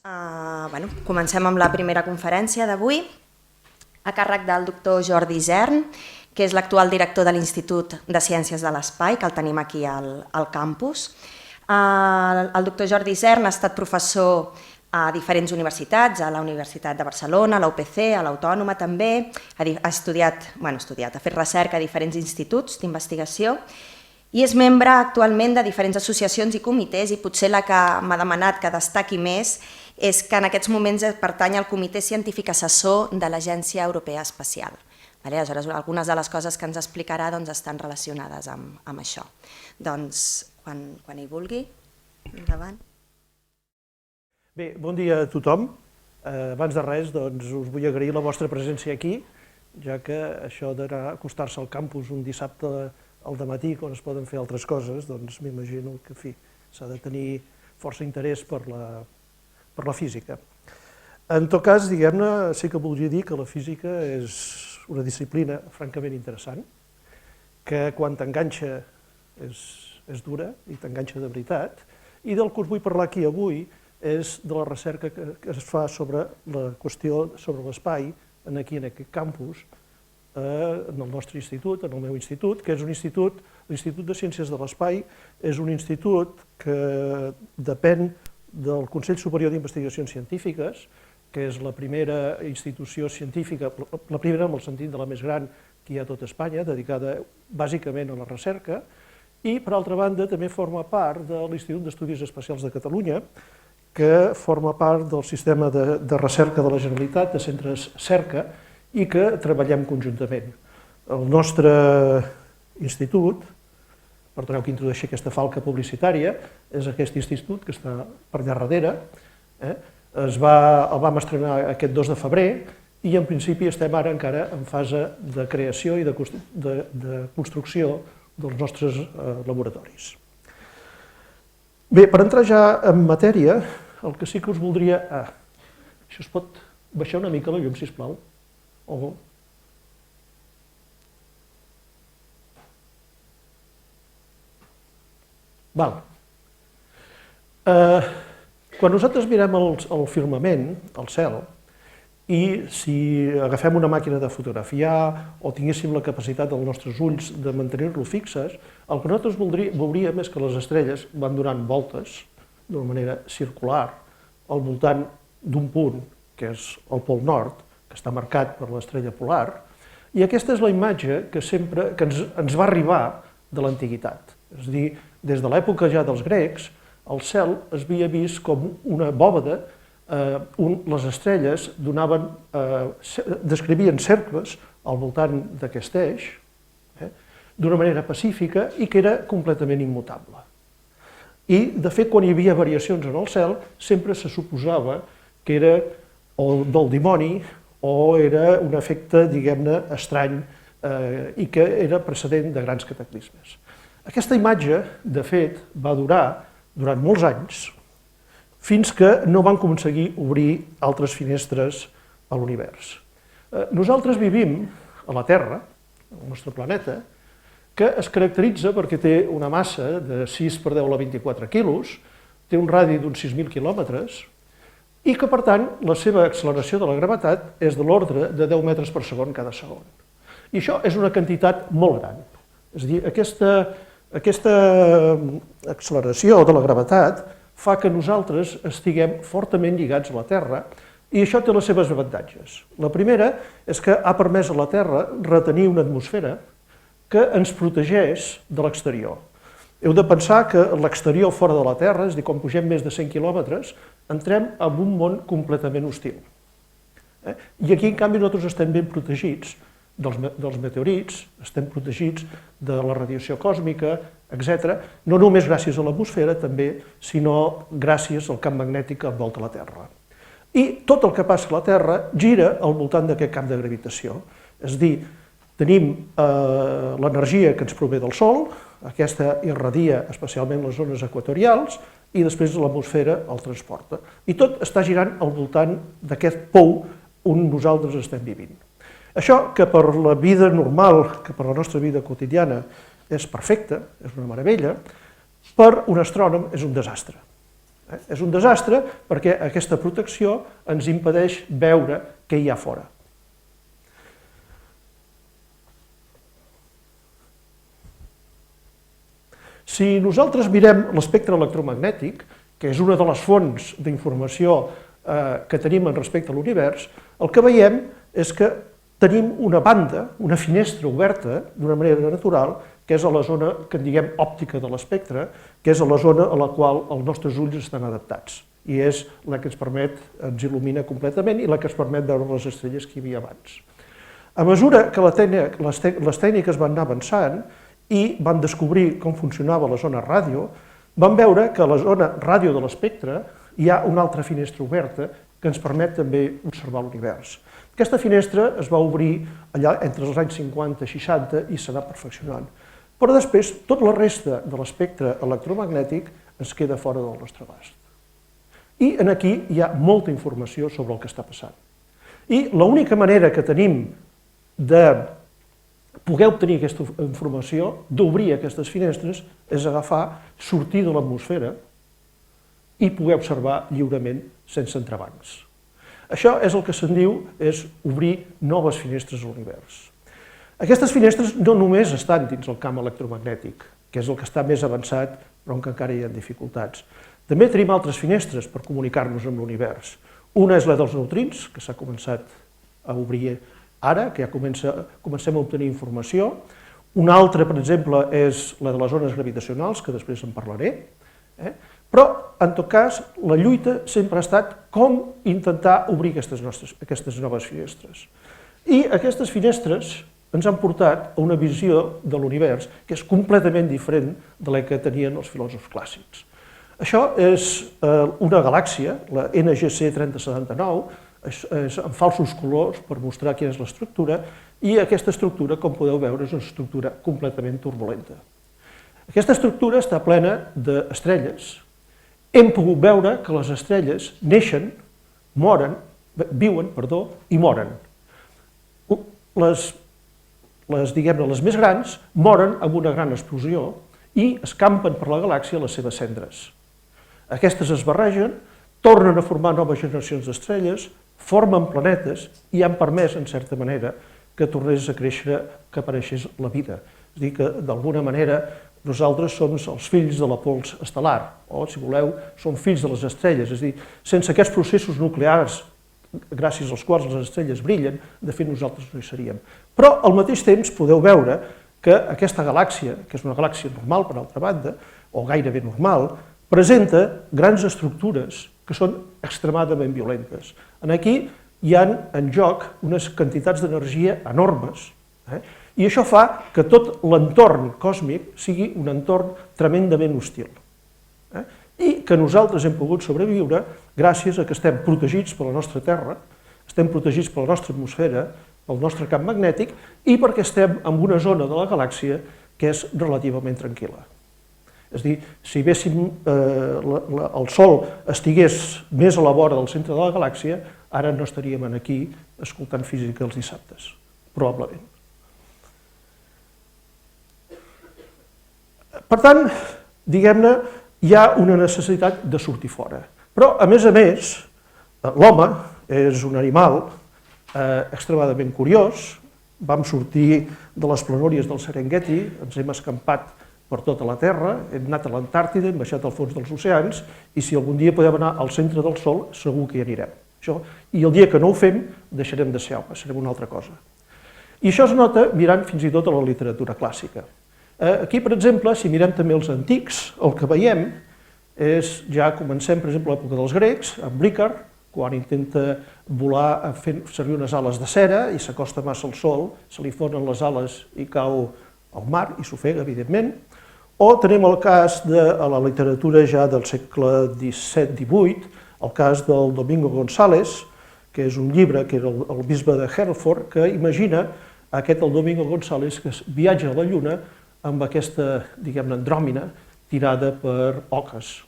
Comencem amb la primera conferència d'avui, a càrrec del doctor Jordi Isern, que és l'actual director de l'Institut de Ciències de l'Espai, que el tenim aquí al campus. El doctor Jordi Isern ha estat professor a diferents universitats, a la Universitat de Barcelona, a la UPC, a l'Autònoma també, ha fet recerca a diferents instituts d'investigació i és membre actualment de diferents associacions i comitès, i potser la que m'ha demanat que destaqui més és que en aquests moments pertany al Comitè Científic Assessor de l'Agència Europea Espacial. Aleshores, algunes de les coses que ens explicarà estan relacionades amb això. Doncs, quan hi vulgui, endavant. Bé, bon dia a tothom. Abans de res, us vull agrair la vostra presència aquí, ja que això d'anar a acostar-se al campus un dissabte al dematí, quan es poden fer altres coses, doncs m'imagino que s'ha de tenir força interès per la física. En tot cas, diguem-ne, sí que voldria dir que la física és una disciplina francament interessant, que quan t'enganxa és dura i t'enganxa de veritat, i del que us vull parlar aquí avui és de la recerca que es fa sobre la qüestió sobre l'espai aquí en aquest campus, en el nostre institut, en el meu institut, que és un institut, l'Institut de Ciències de l'Espai, és un institut que depèn del Consell Superior d'Investigacions Científiques, que és la primera institució científica, la primera en el sentit de la més gran que hi ha a tot Espanya, dedicada bàsicament a la recerca, i per altra banda també forma part de l'Institut d'Estudis Espacials de Catalunya, que forma part del sistema de recerca de la Generalitat, de centres cerca, i que treballem conjuntament. El nostre institut, perdoneu que introdueixi aquesta falca publicitària, és aquest institut que està per allà darrere. El vam estrenar aquest 2 de febrer i en principi estem ara encara en fase de creació i de construcció dels nostres laboratoris. Bé, per entrar ja en matèria, el que sí que us voldria... Això es pot baixar una mica la llum, sisplau? Quan nosaltres mirem el firmament, el cel, i si agafem una màquina de fotografiar o tinguéssim la capacitat dels nostres ulls de mantenir-lo fixes, el que nosaltres veuríem és que les estrelles van donant voltes d'una manera circular al voltant d'un punt, que és el pol nord, que està marcat per l'estrella polar, i aquesta és la imatge que ens va arribar de l'antiguitat. És a dir, des de l'època ja dels grecs, el cel es havia vist com una bòbada, les estrelles descrivien cercles al voltant d'aquest eix, d'una manera pacífica i que era completament immutable. I, de fet, quan hi havia variacions en el cel, sempre se suposava que era o del dimoni o era un efecte, diguem-ne, estrany i que era precedent de grans cataclismes. Aquesta imatge, de fet, va durar durant molts anys, fins que no van aconseguir obrir altres finestres a l'univers. Nosaltres vivim a la Terra, el nostre planeta, que es caracteritza perquè té una massa de 6 per 10 a la 24 quilos, té un radi d'uns 6.000 quilòmetres, i que, per tant, la seva acceleració de la gravetat és de l'ordre de 10 metres per segon cada segon. I això és una quantitat molt gran. És a dir, aquesta acceleració de la gravetat fa que nosaltres estiguem fortament lligats a la Terra i això té les seves avantatges. La primera és que ha permès a la Terra retenir una atmosfera que ens protegeix de l'exterior. Heu de pensar que l'exterior fora de la Terra, és a dir, quan pugem més de 100 quilòmetres, entrem en un món completament hostil. I aquí, en canvi, nosaltres estem ben protegits dels meteorits, estem protegits de la radiació còsmica, etc. No només gràcies a l'atmosfera, també, sinó gràcies al camp magnètic que envolta la Terra. I tot el que passa a la Terra gira al voltant d'aquest camp de gravitació. És a dir, tenim l'energia que ens prové del Sol, aquesta irradia especialment les zones equatorials, i després l'atmosfera el transporta. I tot està girant al voltant d'aquest pou on nosaltres estem vivint. Això, que per la vida normal, que per la nostra vida quotidiana és perfecte, és una meravella, per un astrònom és un desastre. És un desastre perquè aquesta protecció ens impedeix veure què hi ha fora. Si nosaltres mirem l'espectre electromagnètic, que és una de les fonts d'informació que tenim respecte a l'univers, el que veiem és que tenim una banda, una finestra oberta d'una manera natural, que és a la zona que en diguem òptica de l'espectre, que és a la zona a la qual els nostres ulls estan adaptats. I és la que ens il·lumina completament i la que ens permet veure les estrelles que hi havia abans. A mesura que les tècniques van anar avançant i van descobrir com funcionava la zona ràdio, van veure que a la zona ràdio de l'espectre hi ha una altra finestra oberta que ens permet també observar l'univers. Aquesta finestra es va obrir allà entre els anys 50 i 60 i s'ha anat perfeccionant. Però després, tota la resta de l'espectre electromagnètic ens queda fora del nostre abast. I aquí hi ha molta informació sobre el que està passant. I l'única manera que tenim de poder obtenir aquesta informació, d'obrir aquestes finestres, és agafar, sortir de l'atmosfera i poder observar lliurement sense entrebancs. Això és el que se'n diu és obrir noves finestres a l'univers. Aquestes finestres no només estan dins el camp electromagnètic, que és el que està més avançat, però que encara hi ha dificultats. També tenim altres finestres per comunicar-nos amb l'univers. Una és la dels neutrins, que s'ha començat a obrir ara, que ja comencem a obtenir informació. Una altra, per exemple, és la de les ones gravitacionals, que després en parlaré. Però, en tot cas, la lluita sempre ha estat com intentar obrir aquestes noves finestres. I aquestes finestres ens han portat a una visió de l'univers que és completament diferent de la que tenien els filòsofs clàssics. Això és una galàxia, la NGC 3079, és en falsos colors per mostrar quina és l'estructura, i aquesta estructura, com podeu veure, és una estructura completament turbulenta. Aquesta estructura està plena d'estrelles. Hem pogut veure que les estrelles neixen, viuen i moren. Les més grans moren amb una gran explosió i escampen per la galàxia les seves cendres. Aquestes es barregen, tornen a formar noves generacions d'estrelles, formen planetes i han permès, en certa manera, que tornés a créixer, que apareixés la vida. És a dir, que d'alguna manera nosaltres som els fills de la pols estel·lar, o, si voleu, som fills de les estrelles. És a dir, sense aquests processos nuclears, gràcies als quals les estrelles brillen, de fet nosaltres no hi seríem. Però al mateix temps podeu veure que aquesta galàxia, que és una galàxia normal per altra banda, o gairebé normal, presenta grans estructures que són extremadament violentes. Aquí hi ha en joc unes quantitats d'energia enormes, i això fa que tot l'entorn còsmic sigui un entorn tremendament hostil. I que nosaltres hem pogut sobreviure gràcies a que estem protegits per la nostra Terra, estem protegits per la nostra atmosfera, pel nostre camp magnètic, i perquè estem en una zona de la galàxia que és relativament tranquil·la. És a dir, si el Sol estigués més a la vora del centre de la galàxia, ara no estaríem aquí escoltant física els dissabtes, probablement. Per tant, diguem-ne, hi ha una necessitat de sortir fora. Però, a més, l'home és un animal extremadament curiós. Vam sortir de les planúries del Serengeti, ens hem escampat per tota la Terra, hem anat a l'Antàrtida, hem baixat al fons dels oceans, i si algun dia podem anar al centre del Sol, segur que hi anirem. I el dia que no ho fem, deixarem de ser home, serem una altra cosa. I això es nota mirant fins i tot a la literatura clàssica. Aquí, per exemple, si mirem també els antics, el que veiem és, ja comencem, per exemple, a l'època dels grecs, amb Ricard, quan intenta volar fent servir unes ales de cera i s'acosta massa al sol, se li fonen les ales i cau al mar i s'ofega, evidentment. O tenim el cas de la literatura ja del segle XVII-XVIII, el cas del Domingo González, que és un llibre que era el bisbe de Hereford, que imagina el Domingo González que viatja a la Lluna amb aquesta, diguem-ne, andròmina tirada per oques.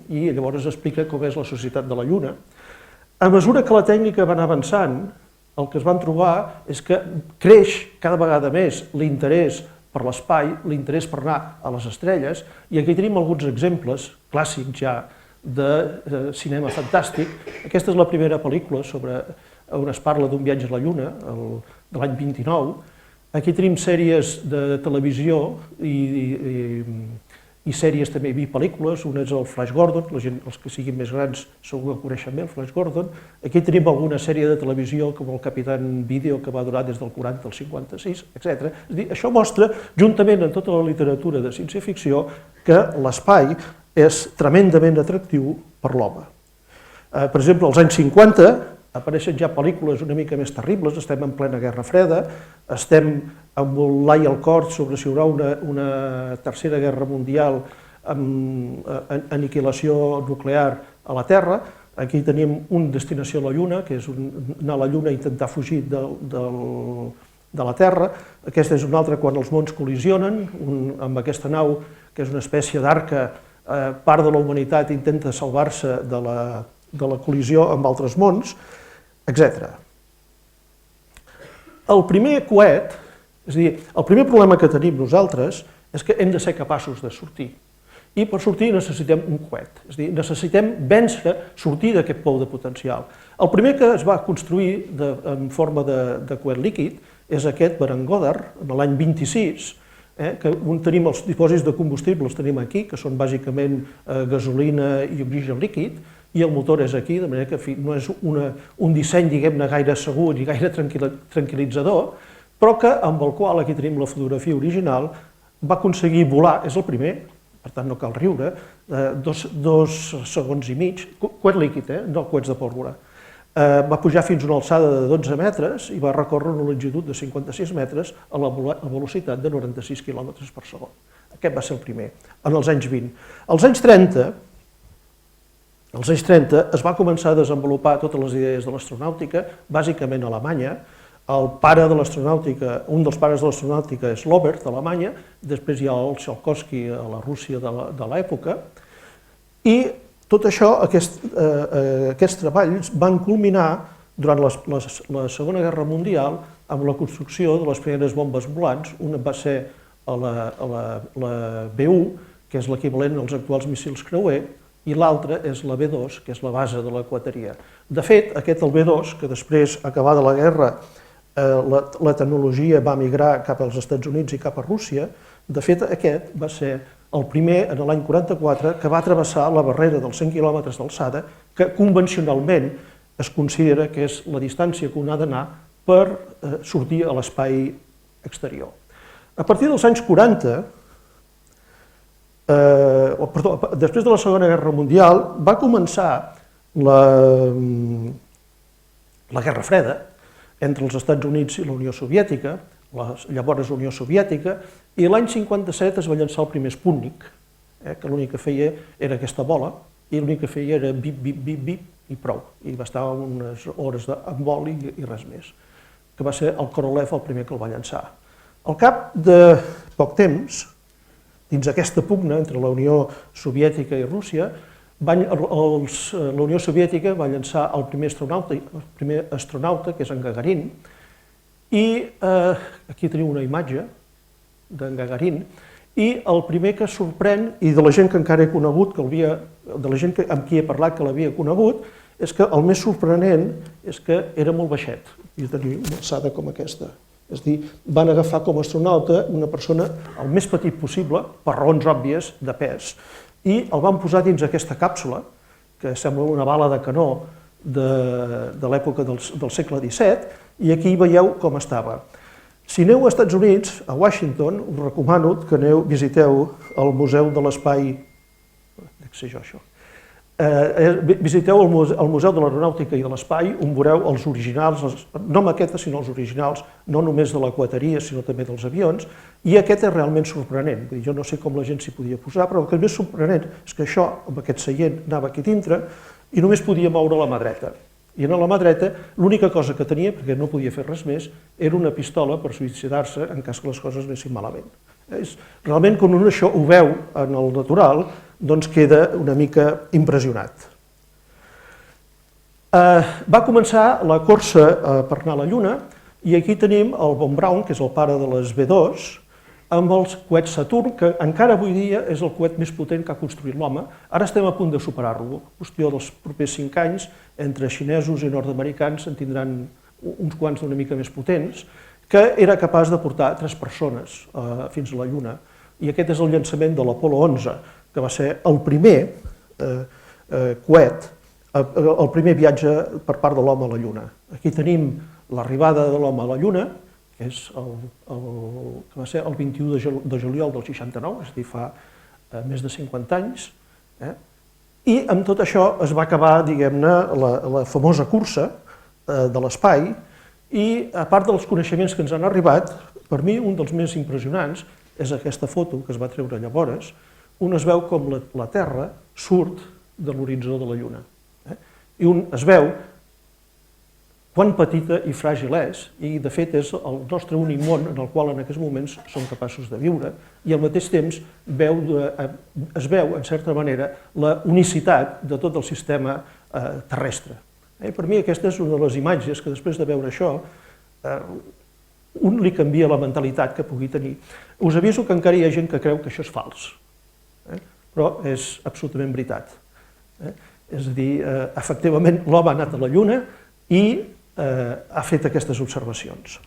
I llavors explica com és la societat de la Lluna. A mesura que la tècnica va anar avançant, el que es van trobar és que creix cada vegada més l'interès per l'espai, l'interès per anar a les estrelles, i aquí tenim alguns exemples clàssics ja de cinema fantàstic. Aquesta és la primera pel·lícula on es parla d'un viatge a la Lluna, de l'any 29. Aquí tenim sèries de televisió i sèries també, pel·lícules. Una és el Flash Gordon, els que siguin més grans segur que coneixen bé el Flash Gordon. Aquí tenim alguna sèrie de televisió com el Capitán Vídeo, que va durar des del 40 al 56, etc. És a dir, això mostra, juntament amb tota la literatura de ciència-ficció, que l'espai és tremendament atractiu per l'home. Per exemple, als anys 50 apareixen ja pel·lícules una mica més terribles, estem en plena Guerra Freda, estem amb l'ai al cor sobre si hi haurà una tercera guerra mundial amb aniquilació nuclear a la Terra. Aquí tenim una destinació a la Lluna, que és anar a la Lluna i intentar fugir de la Terra. Aquesta és una altra quan els mons col·lisionen, amb aquesta nau, que és una espècie d'arca, part de la humanitat intenta salvar-se de la col·lisió amb altres mons, etc. El primer coet, és a dir, el primer problema que tenim nosaltres és que hem de ser capaços de sortir. I per sortir necessitem un coet, és a dir, necessitem vèncer, sortir d'aquest pou de potencial. El primer que es va construir en forma de coet líquid és aquest Baran Goddard, l'any 26, que tenim els dipòsits de combustible, els tenim aquí, que són bàsicament gasolina i oxigen líquid, i el motor és aquí, de manera que no és un disseny, diguem-ne, gaire segur ni gaire tranquil·litzador, però que amb el qual, aquí tenim la fotografia original, va aconseguir volar, és el primer, per tant no cal riure, 2 segons i mig, coet líquid, no coets de pólvora. Va pujar fins a una alçada de 12 metres i va recórrer una longitud de 56 metres a la velocitat de 96 km per segon. Aquest va ser el primer, en els anys 20. Als anys 30 es va començar a desenvolupar totes les idees de l'astronàutica, bàsicament a Alemanya. El pare de l'astronàutica, un dels pares de l'astronàutica és l'Obert, a Alemanya, després hi ha el Tsiolkovsky a la Rússia de l'època, i tot això, aquests treballs van culminar durant la Segona Guerra Mundial amb la construcció de les primeres bombes volants. Una va ser la B-1, que és l'equivalent als actuals míssils creuer, i l'altra és la B-2, que és la base de l'Aquateria. De fet, el B-2, que després, acabada la guerra, la tecnologia va migrar cap als Estats Units i cap a Rússia, de fet, aquest va ser el primer, en l'any 44, que va travessar la barrera dels 100 quilòmetres d'alçada, que convencionalment es considera que és la distància que un ha d'anar per sortir a l'espai exterior. A partir dels anys 40, després de la Segona Guerra Mundial, va començar la Guerra Freda entre els Estats Units i la Unió Soviètica, llavors Unió Soviètica, i l'any 57 es va llançar el primer Sputnik, que l'únic que feia era aquesta bola, i l'únic que feia era bip, bip, bip, bip, i prou. I va estar unes hores en vol i res més, que va ser el Korolev el primer que el va llançar. Al cap de poc temps, dins aquesta pugna entre la Unió Soviètica i Rússia, la Unió Soviètica va llançar el primer astronauta, que és en Gagarin, i aquí teniu una imatge d'en Gagarin, i el primer que sorprèn, i de la gent que encara he conegut, de la gent amb qui he parlat que l'havia conegut, és que el més sorprenent és que era molt baixet, i tenia una alçada com aquesta. És a dir, van agafar com a astronauta una persona el més petit possible, per raons òbvies, de pes, i el van posar dins aquesta càpsula, que sembla una bala de canó de l'època del segle XVII, i aquí veieu com estava. Si aneu als Estats Units, a Washington, us recomano que visiteu el Museu de l'Espai, visiteu el Museu de l'Aeronàutica i de l'Espai, on veureu els originals, no maquetes, sinó els originals, no només de l'Aquateria, sinó també dels avions, i aquest és realment sorprenent. Jo no sé com la gent s'hi podia posar, però el que és més sorprenent és que això, amb aquest seient, anava aquí dintre i només podia moure la mà dreta. I en la mà dreta l'única cosa que tenia, perquè no podia fer res més, era una pistola per suïcidar-se en cas que les coses anessin malament. Realment, quan un això ho veu en el natural, doncs queda una mica impressionat. Va començar la cursa per anar a la Lluna, i aquí tenim el Von Braun, que és el pare de les B-2, amb els coets Saturn, que encara avui dia és el coet més potent que ha construït l'home. Ara estem a punt de superar-lo. Qüestió dels propers 5 anys, entre xinesos i nord-americans en tindran uns quants una mica més potents, que era capaç de portar 3 persones fins a la Lluna. I aquest és el llançament de l'Apolo 11, que va ser el primer coet, el primer viatge per part de l'home a la Lluna. Aquí tenim l'arribada de l'home a la Lluna, que és que va ser el 21 de juliol del 69, és a dir, fa més de 50 anys, i amb tot això es va acabar, diguem-ne, la famosa cursa de l'espai, i a part dels coneixements que ens han arribat, per mi un dels més impressionants és aquesta foto que es va treure llavors, on es veu com la Terra surt de l'horitzó de la Lluna. I un es veu quan petita i fràgil és, i de fet és el nostre únic món en el qual en aquests moments som capaços de viure, i al mateix temps es veu, en certa manera, la unicitat de tot el sistema terrestre. Per mi aquesta és una de les imatges que després de veure això un li canvia la mentalitat que pugui tenir. Us aviso que encara hi ha gent que creu que això és fals, però és absolutament veritat. És a dir, efectivament l'home ha anat a la Lluna i ha fet aquestes observacions.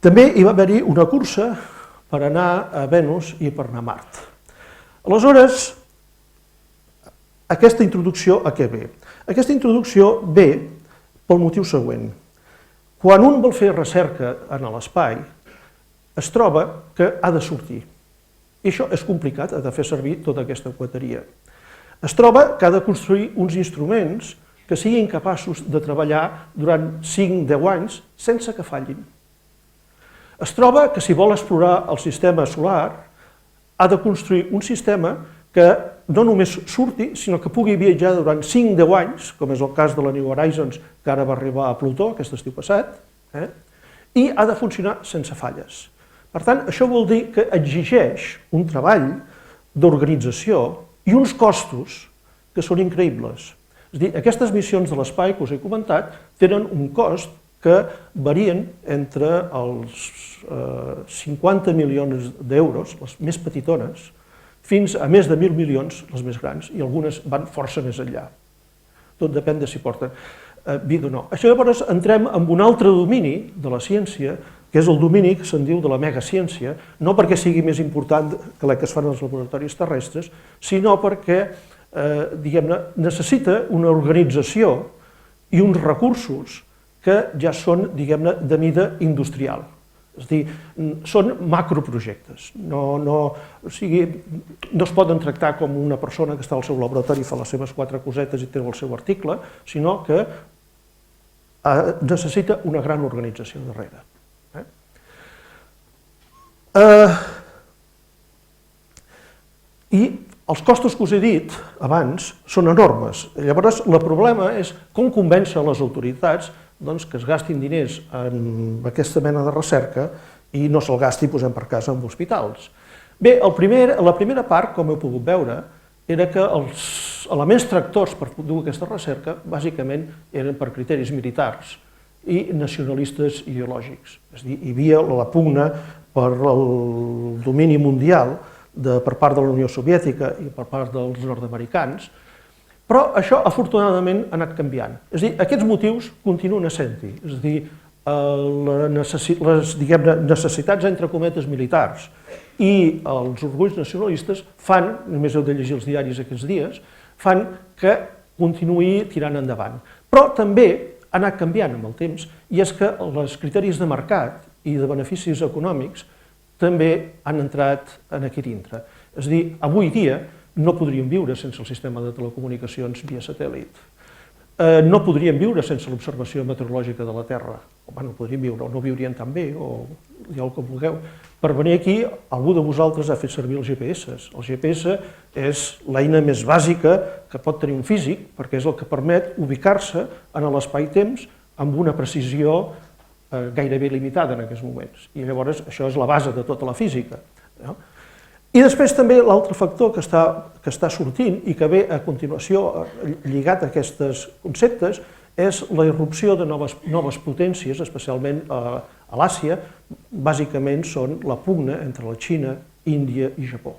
També hi va haver-hi una cursa per anar a Venus i per anar a Mart. Aleshores, aquesta introducció a què ve? Aquesta introducció ve pel motiu següent. Quan un vol fer recerca en l'espai, es troba que ha de sortir. I això és complicat, ha de fer servir tota aquesta coeteria. Es troba que ha de construir uns instruments que siguin capaços de treballar durant 5-10 anys sense que fallin. Es troba que si vol explorar el sistema solar ha de construir un sistema que no només surti, sinó que pugui viatjar durant 5-10 anys, com és el cas de la New Horizons, que ara va arribar a Plutó aquest estiu passat, i ha de funcionar sense falles. Per tant, això vol dir que exigeix un treball d'organització i uns costos que són increïbles. És a dir, aquestes missions de l'espai que us he comentat tenen un cost que varien entre els 50 milions d'euros, les més petitones, fins a més de 1.000 milions, les més grans, i algunes van força més enllà. Tot depèn de si porten vida o no. Això llavors entrem en un altre domini de la ciència, que és el domini que se'n diu de la megaciència, no perquè sigui més important que la que es fan als laboratoris terrestres, sinó perquè diguem-ne, necessita una organització i uns recursos que ja són, diguem-ne, de mida industrial. És a dir, són macroprojectes. No es poden tractar com una persona que està al seu laboratori i fa les seves 4 cosetes i té el seu article, sinó que necessita una gran organització darrere. I els costos que us he dit abans són enormes. Llavors, el problema és com convèncer les autoritats que es gastin diners en aquesta mena de recerca i no se'l gasti, posem per casa, en hospitals. Bé, la primera part, com heu pogut veure, era que els elements tractors per dur aquesta recerca bàsicament eren per criteris militars i nacionalistes ideològics. És a dir, hi havia la pugna per el domini mundial per part de la Unió Soviètica i per part dels nord-americans, però això afortunadament ha anat canviant. És a dir, aquests motius continuen essent-hi. És a dir, les necessitats entre cometes militars i els orgulls nacionalistes fan, només heu de llegir els diaris aquests dies, fan que continuï tirant endavant. Però també ha anat canviant amb el temps, i és que els criteris de mercat i de beneficis econòmics també han entrat aquí dintre. És a dir, avui dia no podríem viure sense el sistema de telecomunicacions via satèl·lit. No podríem viure sense l'observació meteorològica de la Terra. Home, no podríem viure, o no viurien tan bé, o digueu el que vulgueu. Per venir aquí, algú de vosaltres ha fet servir els GPS. El GPS és l'eina més bàsica que pot tenir un físic, perquè és el que permet ubicar-se en l'espai-temps amb una precisió gairebé limitada en aquests moments. I llavors això és la base de tota la física. I després també l'altre factor que està sortint i que ve a continuació lligat a aquests conceptes és la irrupció de noves potències, especialment a l'Àsia, bàsicament són la pugna entre la Xina, Índia i Japó.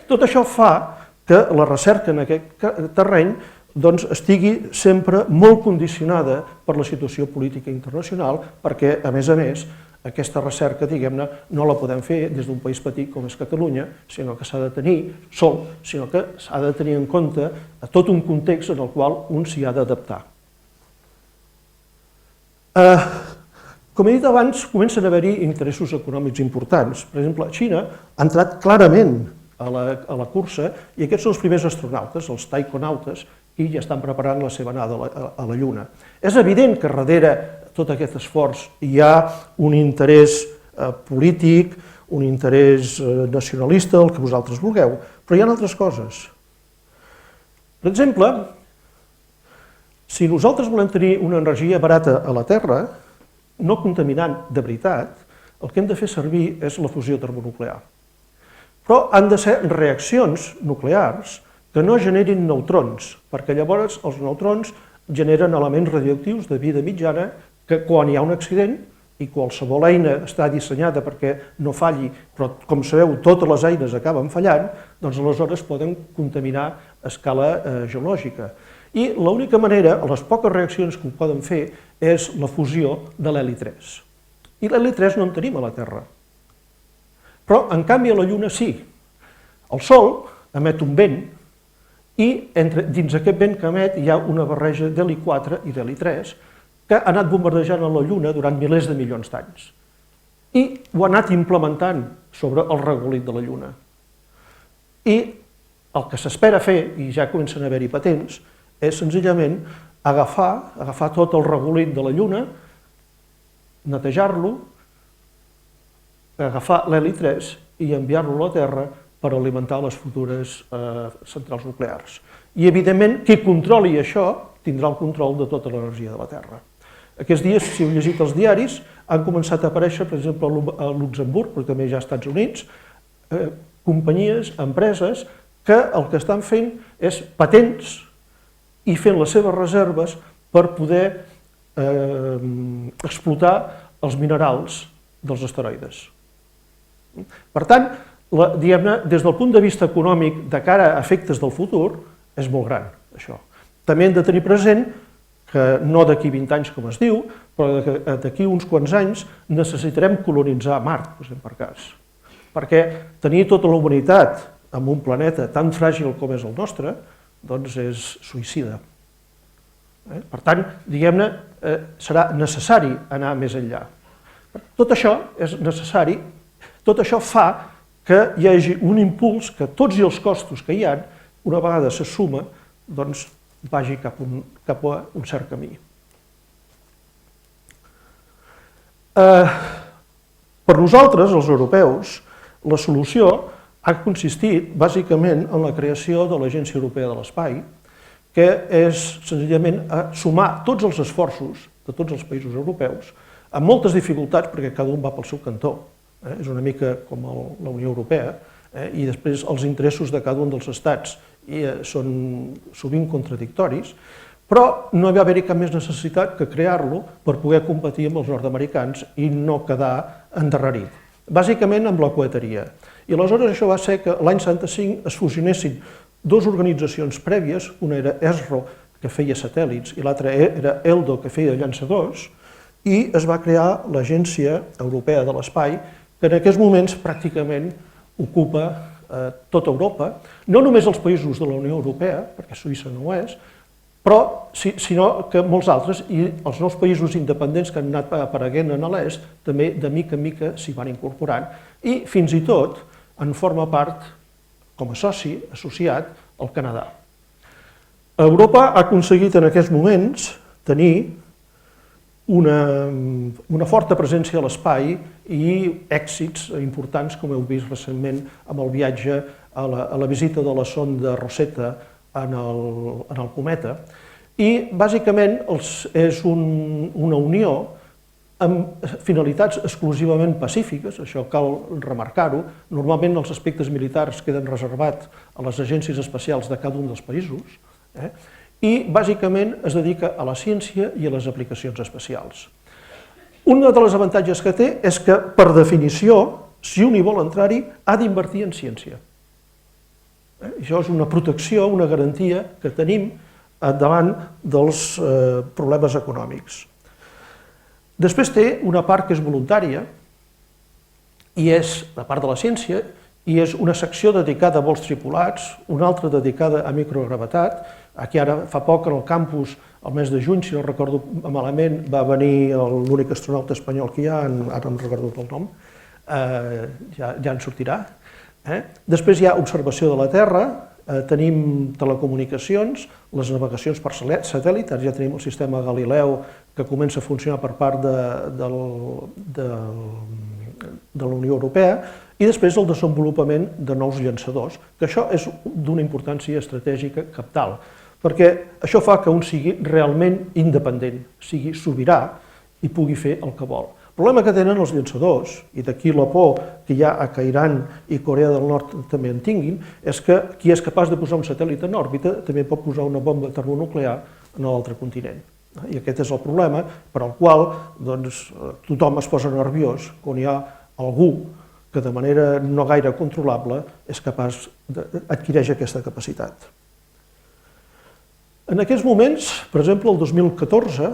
Tot això fa que la recerca en aquest terreny estigui sempre molt condicionada per la situació política internacional, perquè, a més, aquesta recerca, diguem-ne, no la podem fer des d'un país petit com és Catalunya, sinó que s'ha de tenir sinó que s'ha de tenir en compte tot un context en el qual un s'hi ha d'adaptar. Com he dit abans, comencen a haver-hi interessos econòmics importants. Per exemple, Xina ha entrat clarament a la cursa i aquests són els primers astronautes, els taikonautes, i ja estan preparant la seva anada a la Lluna. És evident que darrere tot aquest esforç hi ha un interès polític, un interès nacionalista, el que vosaltres vulgueu, però hi ha altres coses. Per exemple, si nosaltres volem tenir una energia barata a la Terra, no contaminant de veritat, el que hem de fer servir és la fusió termonuclear. Però han de ser reaccions nuclears que no generin neutrons, perquè llavors els neutrons generen elements radioactius de vida mitjana que quan hi ha un accident, i qualsevol eina està dissenyada perquè no falli, però com sabeu totes les eines acaben fallant, doncs aleshores poden contaminar a escala geològica. I l'única manera, les poques reaccions que ho poden fer, és la fusió de l'heli-3. I l'heli-3 no en tenim a la Terra. Però, en canvi, a la Lluna sí. El Sol emet un vent i dins aquest vent que emet hi ha una barreja d'heli-4 i d'heli-3 que ha anat bombardejant a la Lluna durant milers de milions d'anys. I ho ha anat implementant sobre el regolit de la Lluna. I el que s'espera fer, i ja comencen a haver-hi patents, és senzillament agafar tot el regolit de la Lluna, netejar-lo, agafar l'heli-3 i enviar-lo a la Terra per alimentar les futures centrals nuclears. I, evidentment, qui controli això tindrà el control de tota l'energia de la Terra. Aquests dies, si heu llegit els diaris, han començat a aparèixer, per exemple, a Luxemburg, però també ja als Estats Units, companyies, empreses, que el que estan fent és patents i fent les seves reserves per poder explotar els minerals dels asteroides. Per tant, diguem-ne, des del punt de vista econòmic de cara a efectes del futur, és molt gran, això. També hem de tenir present que no d'aquí 20 anys, com es diu, però d'aquí uns quants anys necessitarem colonitzar Mart, per cas. Perquè tenir tota la humanitat en un planeta tan fràgil com és el nostre, doncs és suïcida. Per tant, diguem-ne, serà necessari anar més enllà. Tot això és necessari, tot això fa que hi hagi un impuls que tots els costos que hi ha, una vegada se suma, doncs vagi cap a un cert camí. Per nosaltres, els europeus, la solució ha consistit bàsicament en la creació de l'Agència Europea de l'Espai, que és senzillament sumar tots els esforços de tots els països europeus, amb moltes dificultats perquè cada un va pel seu cantó, és una mica com la Unió Europea, i després els interessos de cada un dels estats són sovint contradictoris, però no va haver-hi cap més necessitat que crear-lo per poder competir amb els nord-americans i no quedar endarrerit. Bàsicament amb la coeteria. I aleshores això va ser que l'any 75 es fusionessin dues organitzacions prèvies, una era ESRO, que feia satèl·lits, i l'altra era ELDO, que feia llançadors, i es va crear l'Agència Europea de l'Espai, que en aquests moments pràcticament ocupa tota Europa, no només els països de la Unió Europea, perquè Suïssa no ho és, però sinó que molts altres, i els nous països independents que han anat apareguent a l'est, també de mica en mica s'hi van incorporant, i fins i tot en forma part, com a soci associat, el Canadà. Europa ha aconseguit en aquests moments tenir una forta presència a l'espai i èxits importants, com heu vist recentment amb el viatge a la visita de la sonda Rosetta en el cometa. I bàsicament és una unió amb finalitats exclusivament pacífiques, això cal remarcar-ho. Normalment els aspectes militars queden reservats a les agències especials de cada un dels països, i bàsicament es dedica a la ciència i a les aplicacions espacials. Un dels avantatges que té és que, per definició, si un hi vol entrar-hi, ha d'invertir en ciència. Això és una protecció, una garantia que tenim davant dels problemes econòmics. Després té una part que és voluntària, i és la part de la ciència, i és una secció dedicada a vols tripulats, una altra dedicada a microgravetat. Aquí ara fa poc en el campus, el mes de juny, si no recordo malament, va venir l'únic astronauta espanyol que hi ha, ara no recordo el nom, ja en sortirà. Després hi ha observació de la Terra, tenim telecomunicacions, les navegacions per satèl·lit, ja tenim el sistema Galileu que comença a funcionar per part de la Unió Europea, i després el desenvolupament de nous llançadors, que això és d'una importància estratègica cabdal, perquè això fa que un sigui realment independent, sigui sobirà i pugui fer el que vol. El problema que tenen els llançadors, i d'aquí la por que hi ha a que Iran i Corea del Nord també en tinguin, és que qui és capaç de posar un satèl·lit en òrbita també pot posar una bomba termonuclear en l'altre continent. I aquest és el problema per al qual tothom es posa nerviós quan hi ha algú que de manera no gaire controlable és capaç d'adquirir aquesta capacitat. En aquests moments, per exemple, el 2014,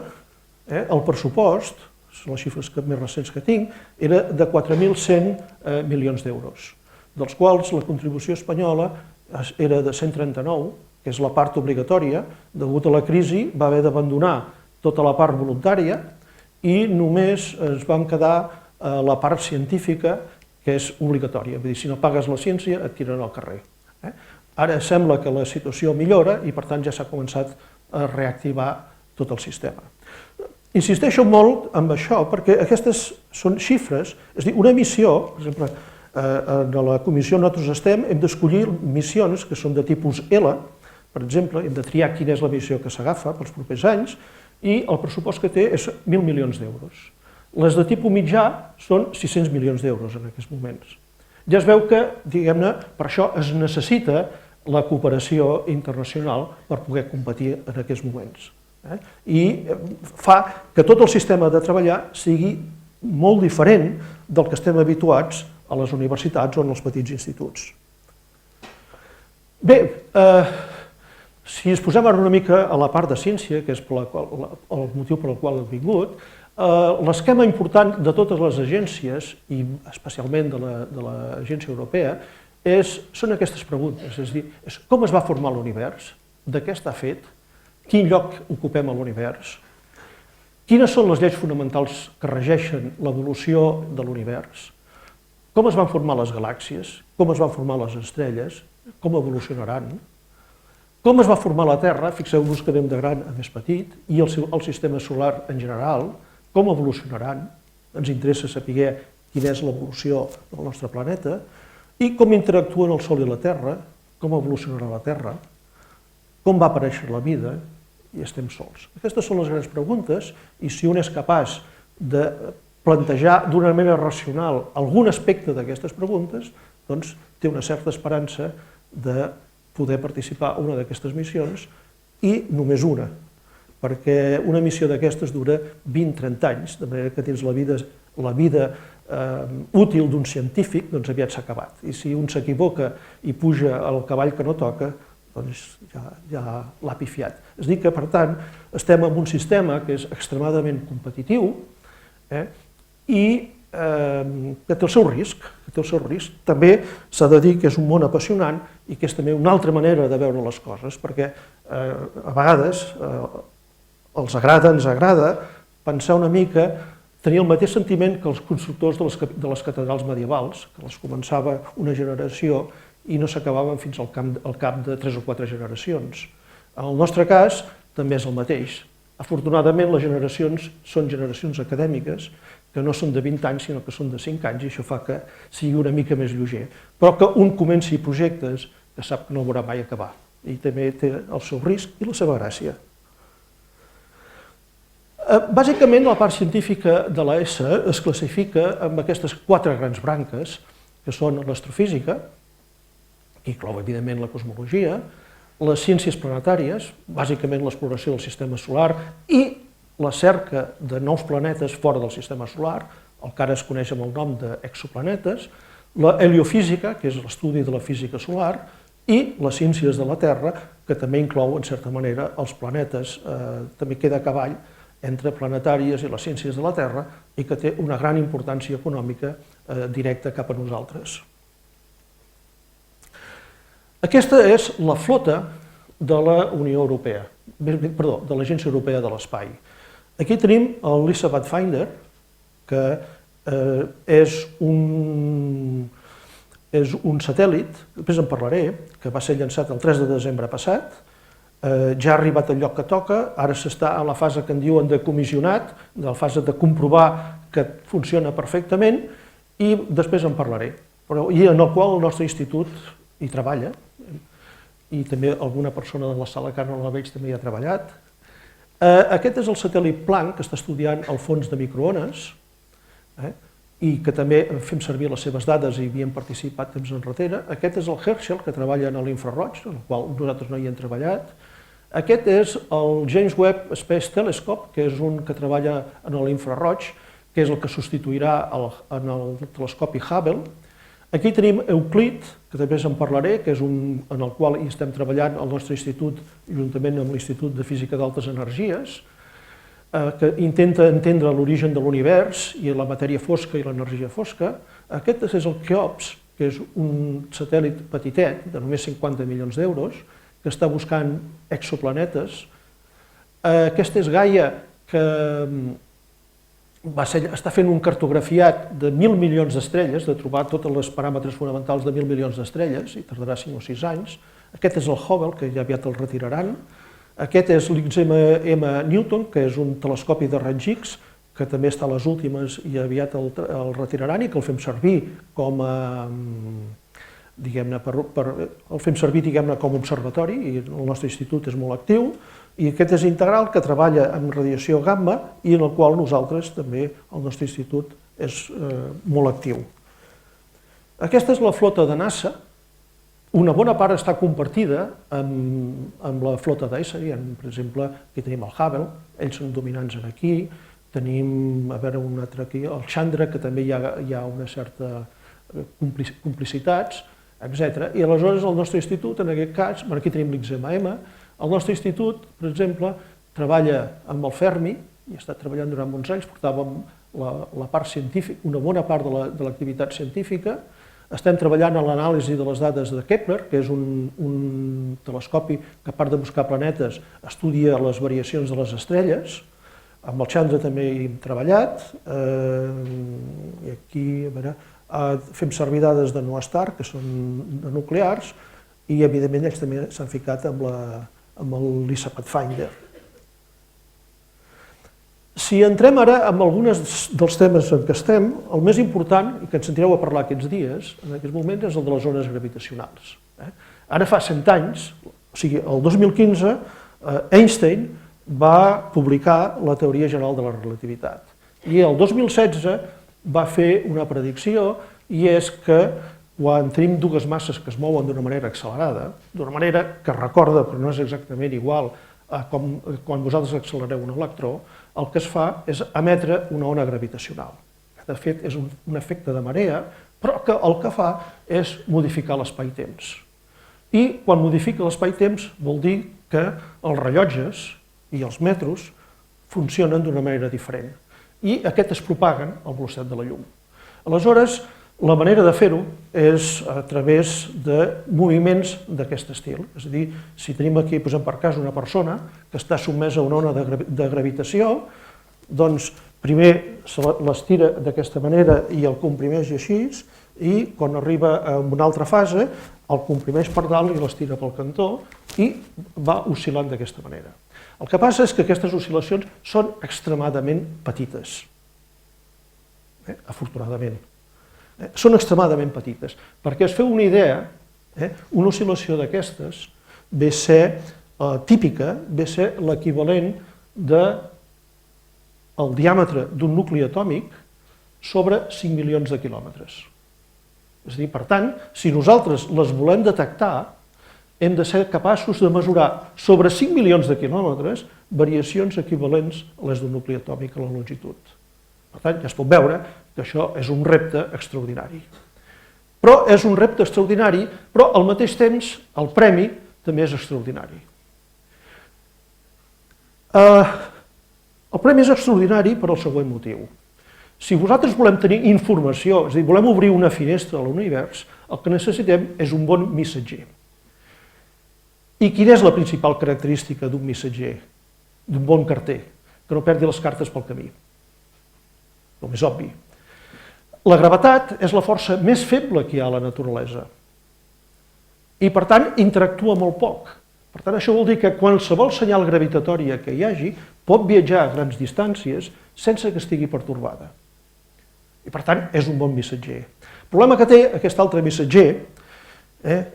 el pressupost, són les xifres més recents que tinc, era de 4.100 milions d'euros, dels quals la contribució espanyola era de 139, que és la part obligatòria. Degut a la crisi va haver d'abandonar tota la part voluntària i només ens vam quedar a la part científica, que és obligatòria. Vull dir, si no pagues la ciència, et tiren al carrer. Ara sembla que la situació millora i, per tant, ja s'ha començat a reactivar tot el sistema. Insisteixo molt en això perquè aquestes són xifres, és a dir, una missió, per exemple, en la comissió nosaltres estem, hem d'escollir missions que són de tipus L, per exemple, hem de triar quina és la missió que s'agafa pels propers anys, i el pressupost que té és 1.000 milions d'euros. Les de tipus mitjà són 600 milions d'euros en aquests moments. Ja es veu que, diguem-ne, per això es necessita la cooperació internacional per poder competir en aquests moments. I fa que tot el sistema de treballar sigui molt diferent del que estem habituats a les universitats o en els petits instituts. Bé, si ens posem ara una mica a la part de ciència, que és el motiu per al qual hem vingut, l'esquema important de totes les agències, i especialment de l'Agència Europea, són aquestes preguntes, és a dir, com es va formar l'univers, de què està fet, quin lloc ocupem a l'univers, quines són les lleis fonamentals que regeixen l'evolució de l'univers, com es van formar les galàxies, com es van formar les estrelles, com evolucionaran, com es va formar la Terra, fixeu-vos que anem de gran a més petit, i el sistema solar en general, com evolucionaran, ens interessa saber quina és l'evolució del nostre planeta, i com interactuen el Sol i la Terra, com evolucionarà la Terra, com va aparèixer la vida, i estem sols. Aquestes són les grans preguntes, i si un és capaç de plantejar d'una manera racional algun aspecte d'aquestes preguntes, doncs té una certa esperança de poder participar en una d'aquestes missions, i només una, perquè una missió d'aquestes dura 20-30 anys, de manera que tens la vida útil d'un científic, doncs aviat s'ha acabat. I si un s'equivoca i puja al cavall que no toca, doncs ja l'ha pifiat. És a dir que, per tant, estem en un sistema que és extremadament competitiu i que té el seu risc. També s'ha de dir que és un món apassionant i que és també una altra manera de veure les coses, perquè a vegades ens agrada pensar una mica, tenir el mateix sentiment que els constructors de les catedrals medievals, que les començava una generació i no s'acabaven fins al cap de 3 o 4 generacions. En el nostre cas també és el mateix. Afortunadament les generacions són generacions acadèmiques que no són de 20 anys sinó que són de 5 anys i això fa que sigui una mica més lleuger. Però que un comenci projectes que sap que no veurà mai acabar i també té el seu risc i la seva gràcia. Bàsicament, la part científica de l'ESA es classifica amb aquestes 4 grans branques, que són l'astrofísica, que inclou, evidentment, la cosmologia, les ciències planetàries, bàsicament l'exploració del sistema solar i la cerca de nous planetes fora del sistema solar, el que ara es coneix amb el nom d'exoplanetes, la heliofísica, que és l'estudi de la física solar, i les ciències de la Terra, que també inclou, en certa manera, els planetes, també queda a cavall entre planetàries i les ciències de la Terra, i que té una gran importància econòmica directa cap a nosaltres. Aquesta és la flota de la Unió Europea, perdó, de l'Agència Europea de l'Espai. Aquí tenim el LISA Pathfinder, que és un satèl·lit, després en parlaré, que va ser llançat el 3 de desembre passat, ja ha arribat al lloc que toca, ara s'està en la fase que en diuen de comissionat, de la fase de comprovar que funciona perfectament, i després en parlaré, i en el qual el nostre institut hi treballa, i també alguna persona de la sala que ara no la veig també hi ha treballat. Aquest és el satèl·lit Planck, que està estudiant el fons de microones, i que també fem servir les seves dades i havíem participat temps enrere. Aquest és el Herschel, que treballa en l'infraroig, en el qual nosaltres no hi hem treballat. Aquest és el James Webb Space Telescope, que és un que treballa en l'infraroig, que és el que substituirà en el telescopi Hubble. Aquí tenim Euclid, que també en parlaré, que és un en el qual hi estem treballant al nostre institut, juntament amb l'Institut de Física d'Altes Energies, que intenta entendre l'origen de l'univers i la matèria fosca i l'energia fosca. Aquest és el Cheops, que és un satèl·lit petitet, de només 50 milions d'euros, que està buscant exoplanetes. Aquest és Gaia, que està fent un cartografiat de 1.000 milions d'estrelles, de trobar tots els paràmetres fonamentals de 1.000 milions d'estrelles, i tardarà 5 o 6 anys. Aquest és el Hubble, que ja aviat el retiraran. Aquest és l'XM Newton, que és un telescopi de raigs X, que també està a les últimes i aviat el retiraran i que el fem servir com a observatori, i el nostre institut és molt actiu. I aquest és Integral, que treballa amb radiació gamma i en el qual nosaltres també, el nostre institut, és molt actiu. Aquesta és la flota de NASA. Una bona part està compartida amb la flota d'ESA. Per exemple, aquí tenim el Hubble, ells són dominants aquí. Tenim, a veure, un altre aquí, el Chandra, que també hi ha una certa complicitats, etc. I aleshores el nostre institut, en aquest cas, aquí tenim l'XMM, el nostre institut, per exemple, treballa amb el Fermi, i ha estat treballant durant molts anys, portàvem la part científica, una bona part de l'activitat científica. Estem treballant en l'anàlisi de les dades de Kepler, que és un telescopi que, a part de buscar planetes, estudia les variacions de les estrelles. Amb el Chandra també hi hem treballat. I aquí, a veure, fem servir dades de NOASTAR, que són nuclears, i evidentment ells també s'han ficat amb el LISA Pathfinder. Si entrem ara en alguns dels temes en què estem, el més important, i que ens sentireu a parlar aquests dies, en aquests moments, és el de les ones gravitacionals. Ara fa 100 anys, o sigui, el 2015, Einstein va publicar la teoria general de la relativitat. I el 2016 va fer una predicció, i és que quan tenim dues masses que es mouen d'una manera accelerada, d'una manera que recorda, però no és exactament igual a com quan vosaltres accelereu un electró, el que es fa és emetre una ona gravitacional. De fet, és un efecte de marea, però que el que fa és modificar l'espai-temps. I quan modifica l'espai-temps vol dir que els rellotges i els metros funcionen d'una manera diferent. I aquests es propaguen a la velocitat de la llum. Aleshores, la manera de fer-ho és a través de moviments d'aquest estil. És a dir, si tenim aquí, posem per cas, una persona que està sotmesa a una ona de gravitació, doncs primer l'estira d'aquesta manera i el comprimeix així, i quan arriba a una altra fase, el comprimeix per dalt i l'estira pel cantó i va oscil·lant d'aquesta manera. El que passa és que aquestes oscil·lacions són extremadament petites, afortunadament. Són extremadament petites. Perquè es feu una idea, una oscil·lació d'aquestes ve a ser típica, ve a ser l'equivalent del diàmetre d'un nucli atòmic sobre 5 milions de quilòmetres. És a dir, per tant, si nosaltres les volem detectar, hem de ser capaços de mesurar sobre 5 milions de quilòmetres variacions equivalents a les d'un nucli atòmic a la longitud. Per tant, ja es pot veure que això és un repte extraordinari. Però és un repte extraordinari, però al mateix temps el premi també és extraordinari. El premi és extraordinari per al següent motiu. Si vosaltres volem tenir informació, és a dir, volem obrir una finestra a l'univers, el que necessitem és un bon missatger. I quina és la principal característica d'un missatger, d'un bon carter? Que no perdi les cartes pel camí. El més obvi. La gravetat és la força més feble que hi ha a la naturalesa. I, per tant, interactua molt poc. Per tant, això vol dir que qualsevol senyal gravitatòria que hi hagi pot viatjar a grans distàncies sense que estigui pertorbada. I, per tant, és un bon missatger. El problema que té aquest altre missatger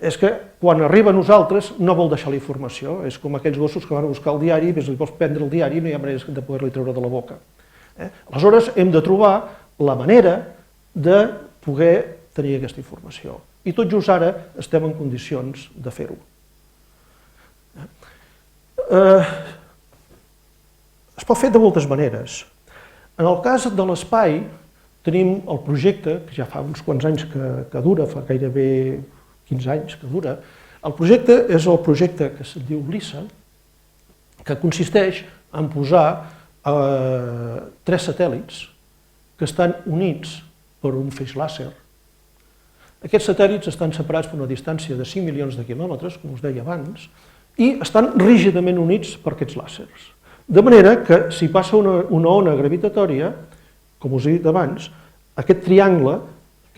és que quan arriba a nosaltres no vol deixar la informació. És com aquells gossos que van a buscar el diari, i li vols prendre el diari i no hi ha manera de poder-li treure de la boca. Aleshores, hem de trobar la manera de poder tenir aquesta informació. I tot just ara estem en condicions de fer-ho. Es pot fer de moltes maneres. En el cas de l'espai, tenim el projecte, que ja fa uns quants anys que dura, fa gairebé 15 anys que dura. El projecte és el projecte que se'n diu LISA, que consisteix en posar 3 satèl·lits que estan units per un feix làser. Aquests satèl·lits estan separats per una distància de 5 milions de quilòmetres, com us deia abans, i estan rígidament units per aquests làsers. De manera que si passa una ona gravitatòria, com us he dit abans, aquest triangle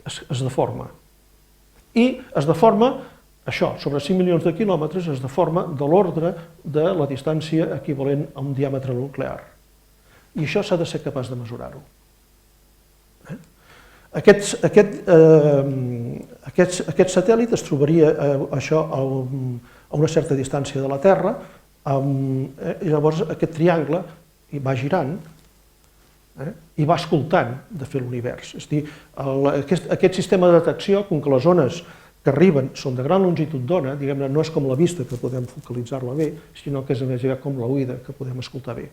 es deforma. I es deforma, això, sobre 5 milions de quilòmetres, es deforma de l'ordre de la distància equivalent a un diàmetre nuclear. I això s'ha de ser capaç de mesurar-ho. Aquest satèl·lit es trobaria a una certa distància de la Terra, i llavors aquest triangle va girant i va escoltant de fer l'univers. És a dir, aquest sistema de detecció, com que les ones que arriben són de gran longitud d'ona, diguem-ne, no és com la vista, que podem focalitzar-la bé, sinó que és més com l'oïda, que podem escoltar bé.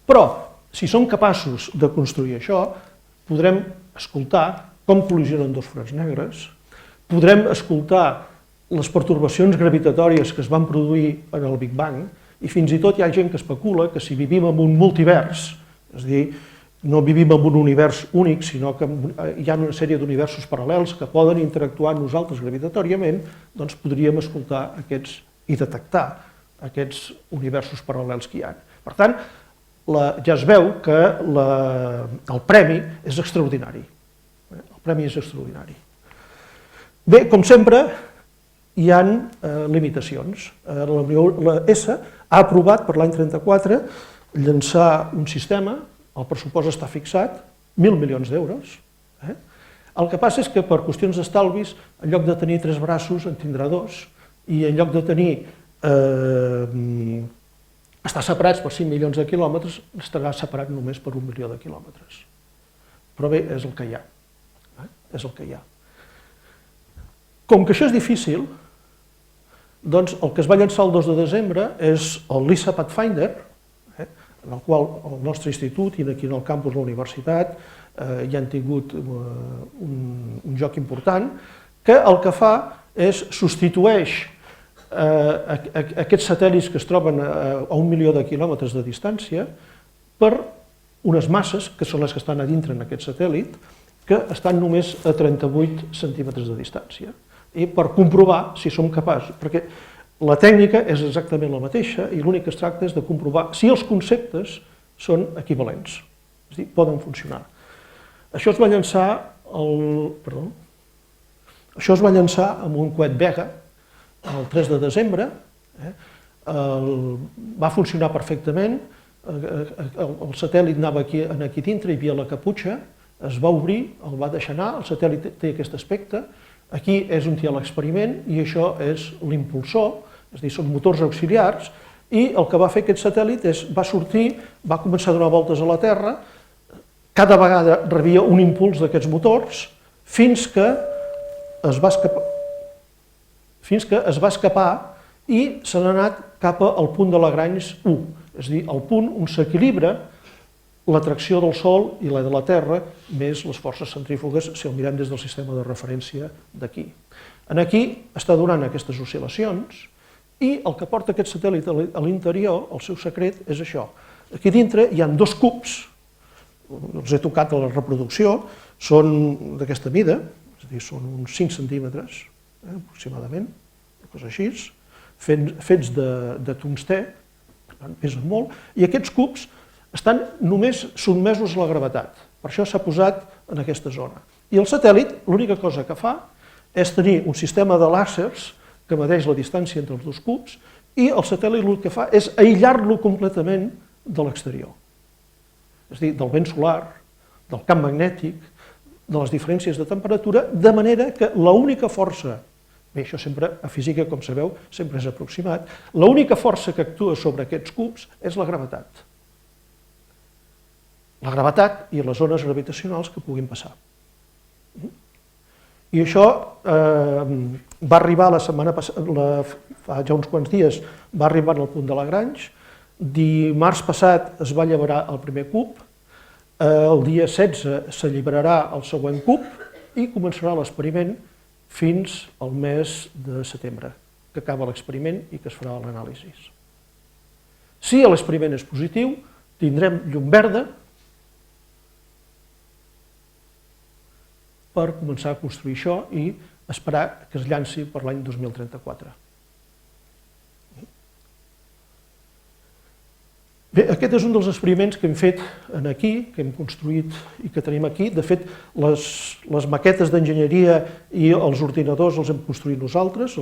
Però, si som capaços de construir això, podrem escoltar com col·lisionen dos forats negres, podrem escoltar les pertorbacions gravitatòries que es van produir en el Big Bang, i fins i tot hi ha gent que especula que si vivim en un multivers, és a dir, no vivim en un univers únic, sinó que hi ha una sèrie d'universos paral·lels que poden interactuar amb nosaltres gravitatòriament, doncs podríem escoltar aquests i detectar aquests universos paral·lels que hi ha. Per tant, ja es veu que el premi és extraordinari. El premi és extraordinari. Bé, com sempre, hi ha limitacions. La ESA ha aprovat per l'any 34 llançar un sistema, el pressupost està fixat, 1.000 milions d'euros. El que passa és que per qüestions d'estalvis, en lloc de tenir 3 braços, en tindrà 2, i en lloc de tenir estar separats per 5 milions de quilòmetres, estarà separat només per 1 milió de quilòmetres. Però bé, és el que hi ha. És el que hi ha. Com que això és difícil, doncs el que es va llançar el 2 de desembre és el LISA Pathfinder, en el qual el nostre institut i aquí en el campus de la universitat hi han tingut un joc important, que el que fa és substitueix aquests satèl·lits que es troben a 1 milió de quilòmetres de distància per unes masses, que són les que estan a dintre en aquest satèl·lit, que estan només a 38 centímetres de distància. I per comprovar si som capaços, perquè la tècnica és exactament la mateixa i l'únic que es tracta és de comprovar si els conceptes són equivalents, és a dir, poden funcionar. Això es va llançar amb un coet Vega el 3 de desembre, va funcionar perfectament, el satèl·lit anava aquí dintre, hi havia la caputxa, es va obrir, el va deixar anar, el satèl·lit té aquest aspecte, aquí és on hi ha l'experiment i això és l'impulsor, és a dir, són motors auxiliars, i el que va fer aquest satèl·lit és, va sortir, va començar a donar voltes a la Terra, cada vegada rebia un impuls d'aquests motors, fins que es va escapar, fins que es va escapar i se n'ha anat cap al punt de Lagrange 1, és a dir, el punt on s'equilibra l'atracció del Sol i la de la Terra, més les forces centrífugues, si el mirem des del sistema de referència d'aquí. Aquí està donant aquestes oscil·lacions i el que porta aquest satèl·lit a l'interior, el seu secret, és això. Aquí dintre hi ha dos cubs, els he tocat a la reproducció, són d'aquesta mida, és a dir, són uns 5 centímetres, aproximadament, una cosa així, fets de tungstè, per tant, pesen molt, i aquests cubs estan només sotmesos a la gravetat. Per això s'ha posat en aquesta zona. I el satèl·lit, l'única cosa que fa és tenir un sistema de làsers que medeix la distància entre els dos cubs i el satèl·lit el que fa és aïllar-lo completament de l'exterior. És a dir, del vent solar, del camp magnètic, de les diferències de temperatura, de manera que l'única força, bé, això sempre a física, com sabeu, sempre és aproximat, l'única força que actua sobre aquests cubs és la gravetat. La gravetat i les ones gravitacionals que puguin passar. I això va arribar la setmana passada, fa ja uns quants dies, va arribar al punt de Lagrange, dimarts passat es va alliberar el primer cub, el dia 16 s'alliberarà el següent cub i començarà l'experiment fins al mes de setembre, que acaba l'experiment i que es farà l'anàlisi. Si l'experiment és positiu, tindrem llum verda per començar a construir això i esperar que es llanci per l'any 2034. Bé, aquest és un dels experiments que hem fet aquí, que hem construït i que tenim aquí. De fet, les maquetes d'enginyeria i els ordinadors els hem construït nosaltres.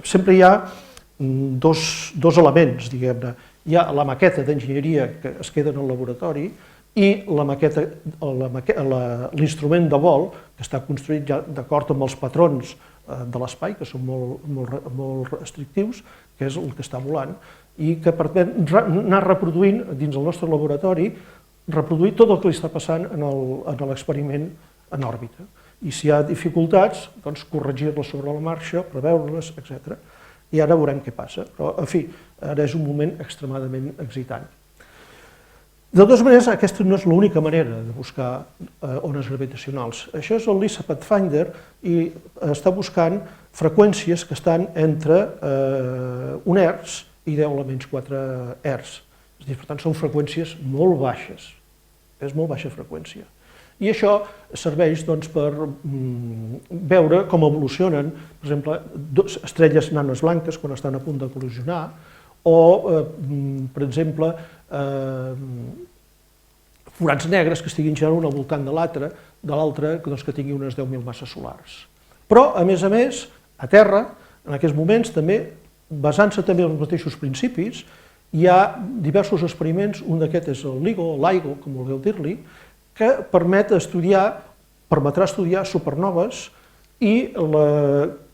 Sempre hi ha dos elements, diguem-ne. Hi ha la maqueta d'enginyeria que es queda en el laboratori i l'instrument de vol, que està construït ja d'acord amb els patrons de l'espai, que són molt restrictius, que és el que està volant, i que permet anar reproduint dins el nostre laboratori, reproduir tot el que li està passant en l'experiment en òrbita. I si hi ha dificultats, doncs corregir-les sobre la marxa, preveure-les, etc. I ara veurem què passa. Però, en fi, ara és un moment extremadament excitant. De totes maneres, aquesta no és l'única manera de buscar ones gravitacionals. Això és el LISA Pathfinder i està buscant freqüències que estan entre 1 Hz i 10 a menys 4 Hz. És a dir, per tant, són freqüències molt baixes. És molt baixa freqüència. I això serveix per veure com evolucionen, per exemple, estrelles nanes blanques quan estan a punt de col·lisionar, o, per exemple, forats negres que estiguin girant un al voltant de l'altre, que tingui unes 10.000 masses solars. Però, a més, a Terra, en aquests moments, també, basant-se també en els mateixos principis, hi ha diversos experiments, un d'aquests és el LIGO, com vulgueu dir-li, que permetrà estudiar supernoves i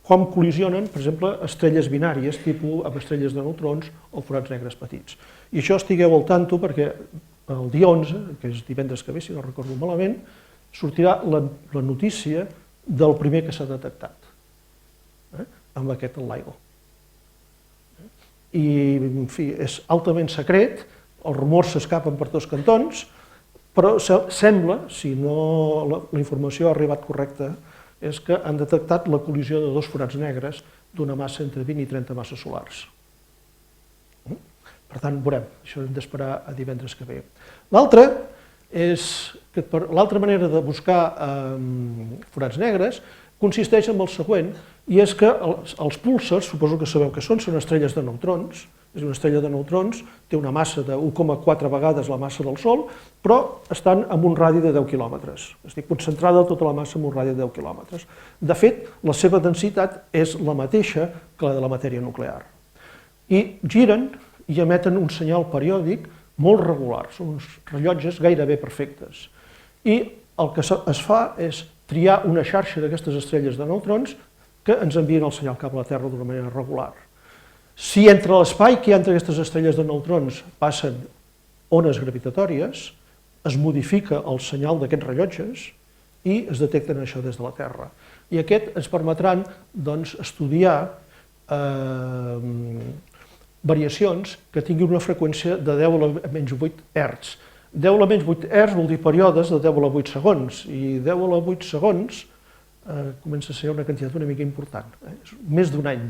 com col·lisionen, per exemple, estrelles binàries, tipus amb estrelles de neutrons o forats negres petits. I això estigueu al tanto perquè el dia 11, que és divendres que ve, si no recordo malament, sortirà la notícia del primer que s'ha detectat, amb aquest LIGO. I, en fi, és altament secret, els rumors s'escapen per tots cantons, però sembla, si no la informació ha arribat correcta, és que han detectat la col·lisió de dos forats negres d'una massa entre 20 i 30 masses solars. Per tant, veurem, això hem d'esperar a divendres que ve. L'altra manera de buscar forats negres consisteix en el següent, i és que els púlsars, suposo que sabeu què són estrelles de neutrons. Una estrella de neutrons té una massa de 1,4 vegades la massa del Sol, però estan en un radi de 10 quilòmetres, és a dir, concentrada tota la massa en un radi de 10 quilòmetres. De fet, la seva densitat és la mateixa que la de la matèria nuclear. I giren i emeten un senyal periòdic molt regular, són uns rellotges gairebé perfectes. I el que es fa és triar una xarxa d'aquestes estrelles de neutrons que ens envien el senyal cap a la Terra d'una manera regular. Si entre l'espai que hi ha entre aquestes estrelles de neutrons passen ones gravitatòries, es modifica el senyal d'aquests rellotges i es detecten això des de la Terra. i aquest ens permetran estudiar variacions que tinguin una freqüència de 10 a la menys 8 Hz. 10 a la menys 8 Hz vol dir períodes de 10 a la 8 segons, i 10 a la 8 segons comença a ser una quantitat una mica important, és més d'un any.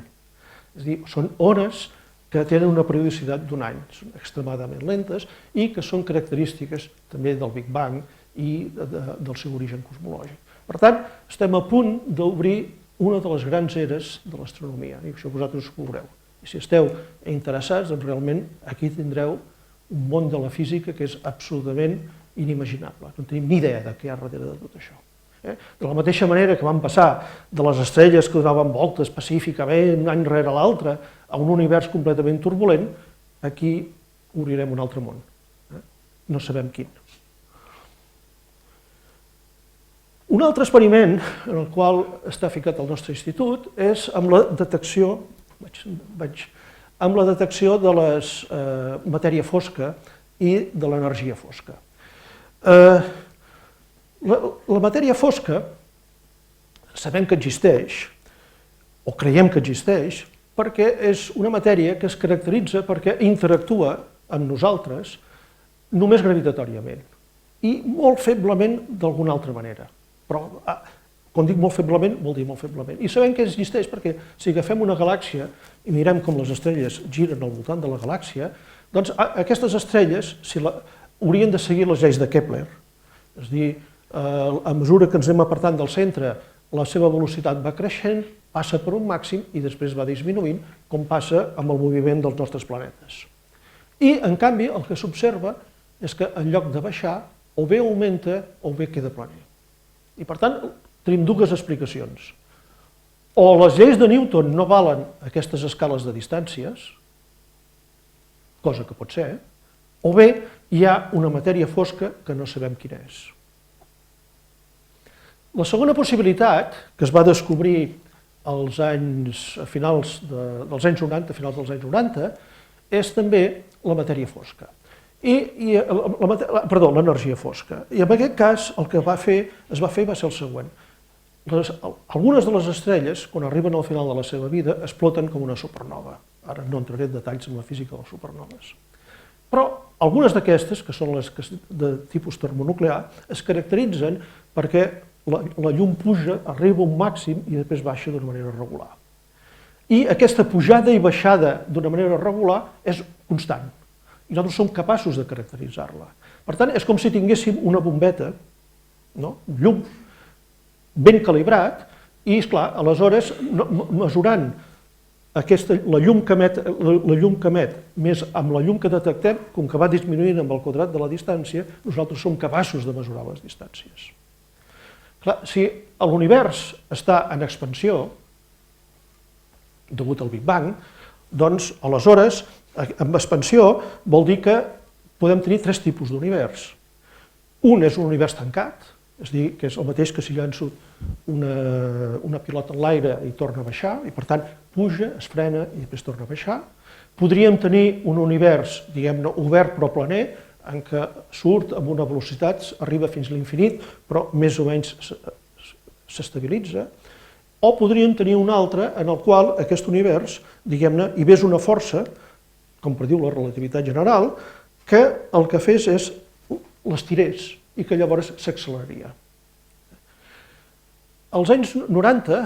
És a dir, són ones que tenen una periodicitat d'un any, són extremadament lentes i que són característiques també del Big Bang i del seu origen cosmològic. Per tant, estem a punt d'obrir una de les grans eres de l'astronomia, i això vosaltres ho veureu. I si esteu interessats, doncs realment aquí tindreu un món de la física que és absolutament inimaginable. No tenim ni idea de què hi ha darrere de tot això. De la mateixa manera que vam passar de les estrelles que donaven voltes pacíficament un any rere l'altre a un univers completament turbulent, aquí obrirem un altre món. No sabem quin. Un altre experiment en el qual està ficat el nostre institut és amb la detecció de la matèria fosca i de l'energia fosca. La matèria fosca sabem que existeix, o creiem que existeix, perquè és una matèria que es caracteritza perquè interactua amb nosaltres només gravitatòriament i molt feblement d'alguna altra manera. Però, quan dic molt feblement, vol dir molt feblement. I sabem que existeix perquè si agafem una galàxia i mirem com les estrelles giren al voltant de la galàxia, doncs aquestes estrelles haurien de seguir les lleis de Kepler. És a dir, a mesura que ens anem apartant del centre, la seva velocitat va creixent, passa per un màxim i després va disminuint, com passa amb el moviment dels nostres planetes. I, en canvi, el que s'observa és que en lloc de baixar, o bé augmenta o bé queda planer. I, per tant, tenim dues explicacions. O les lleis de Newton no valen aquestes escales de distàncies, cosa que pot ser, o bé hi ha una matèria fosca que no sabem quina és. La segona possibilitat, que es va descobrir a finals dels anys 90, és també la matèria fosca. Perdó, l'energia fosca. I en aquest cas el que es va fer va ser el següent. Algunes de les estrelles, quan arriben al final de la seva vida, exploten com una supernova. Ara no entraré en detalls en la física de les supernoves. Però algunes d'aquestes, que són les de tipus termonuclear, es caracteritzen perquè la llum puja, arriba a un màxim i després baixa d'una manera regular. I aquesta pujada i baixada d'una manera regular és constant. I nosaltres som capaços de caracteritzar-la. Per tant, és com si tinguéssim una bombeta, llum, ben calibrat, i, esclar, aleshores, mesurant la llum que emet més amb la llum que detectem, com que va disminuint amb el quadrat de la distància, nosaltres som capaços de mesurar les distàncies. Clar, si l'univers està en expansió, degut al Big Bang, doncs, aleshores, amb expansió vol dir que podem tenir tres tipus d'univers. Un és un univers tancat, és a dir, que és el mateix que si llanço una pilota en l'aire i torna a baixar, i per tant puja, es frena i després torna a baixar. Podríem tenir un univers, diguem-ne, obert però planer, en què surt amb una velocitat, arriba fins a l'infinit, però més o menys s'estabilitza. O podríem tenir un altre en el qual aquest univers, diguem-ne, hi vés una força, com prediu la relativitat general, que el que fes és l'estirés i que llavors s'acceleraria. Als anys 90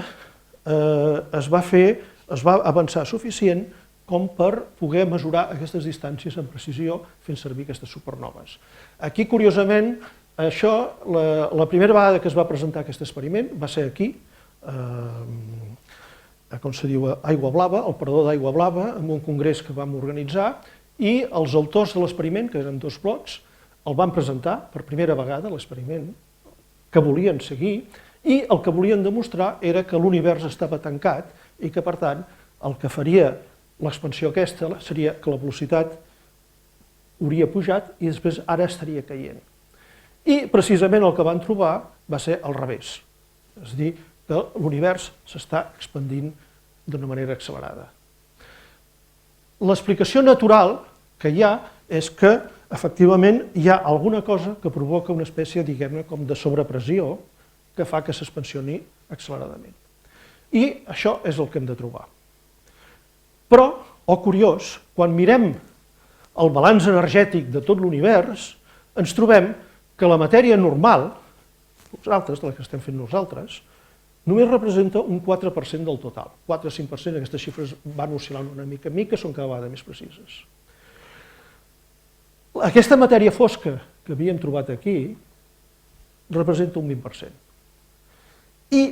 es va avançar suficient com per poder mesurar aquestes distàncies amb precisió fent servir aquestes supernoves. Aquí, curiosament, la primera vegada que es va presentar aquest experiment va ser aquí, com se diu, Aigua Blava, el parador d'Aigua Blava, en un congrés que vam organitzar, i els autors de l'experiment, que eren dos blocs, el van presentar per primera vegada, l'experiment, que volien seguir, i el que volien demostrar era que l'univers estava tancat i que, per tant, el que faria l'expansió aquesta seria que la velocitat hauria pujat i després ara estaria caient. I precisament el que van trobar va ser al revés, és a dir, que l'univers s'està expandint d'una manera accelerada. L'explicació natural que hi ha és que, efectivament, hi ha alguna cosa que provoca una espècie, diguem-ne, com de sobrepressió que fa que s'expansioni acceleradament. I això és el que hem de trobar. Però, curiós, quan mirem el balanç energètic de tot l'univers, ens trobem que la matèria normal, nosaltres, la que estem fent nosaltres, només representa un 4% del total. 4-5%, aquestes xifres van oscil·lant una mica en mica, són cada vegada més precises. Aquesta matèria fosca que havíem trobat aquí representa un 20%. I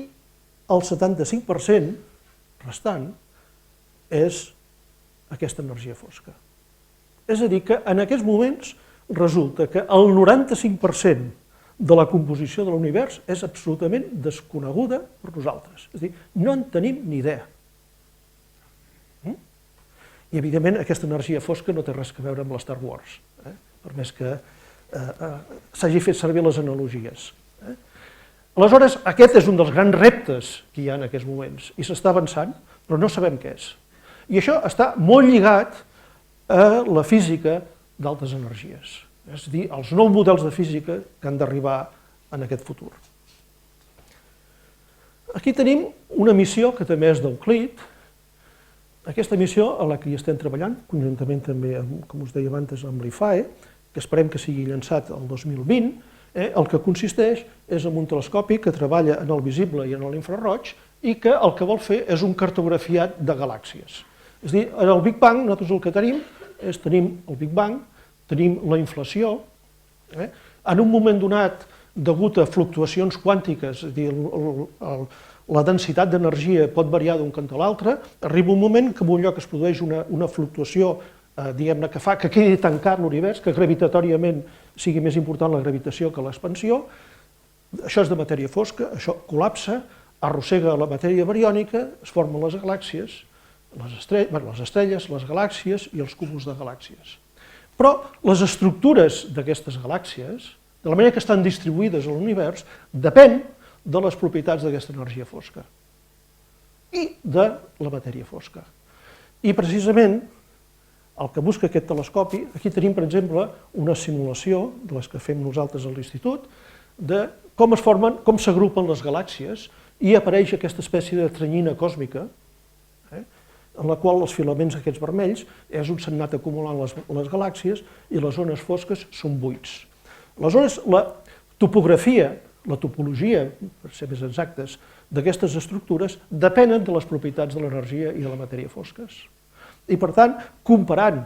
el 75% restant és aquesta energia fosca. És a dir, que en aquests moments resulta que el 95% de la composició de l'univers és absolutament desconeguda per nosaltres. És a dir, no en tenim ni idea. I, evidentment, aquesta energia fosca no té res a veure amb l'Star Wars, per més que s'hagi fet servir les analogies. Aleshores, aquest és un dels grans reptes que hi ha en aquests moments, i s'està avançant, però no sabem què és. I això està molt lligat a la física d'altes energies, és a dir, els nous models de física que han d'arribar en aquest futur. Aquí tenim una missió que també és d'Euclid. Aquesta missió a la que hi estem treballant, conjuntament també, com us deia abans, amb l'IFAE, que esperem que sigui llançat el 2020, el que consisteix és en un telescopi que treballa en el visible i en l'infraroig i que el que vol fer és un cartografiat de galàxies. És a dir, en el Big Bang nosaltres el que tenim és tenim el Big Bang, tenim la inflació, en un moment donat, degut a fluctuacions quàntiques, és a dir, la densitat d'energia pot variar d'un cantó a l'altre, arriba un moment que en un lloc es produeix una fluctuació, diguem-ne, que fa que quedi tancat l'univers, que gravitatoriament sigui més important la gravitació que l'expansió. Això és de matèria fosca, això col·lapsa, arrossega la matèria bariònica, es formen les galàxies, les estrelles, les galàxies i els cúmuls de galàxies. Però les estructures d'aquestes galàxies, de la manera que estan distribuïdes a l'univers, depèn de les propietats d'aquesta energia fosca i de la matèria fosca. I precisament el que busca aquest telescopi, aquí tenim, per exemple, una simulació de les que fem nosaltres a l'institut, de com es formen, com s'agrupen les galàxies, i apareix aquesta espècie de tranyina còsmica, en la qual els filaments aquests vermells és on s'han anat acumulant les galàxies i les zones fosques són buits. Aleshores, la topografia, la topologia, per ser més exactes, d'aquestes estructures depenen de les propietats de l'energia i de la matèria fosques. I, per tant, comparant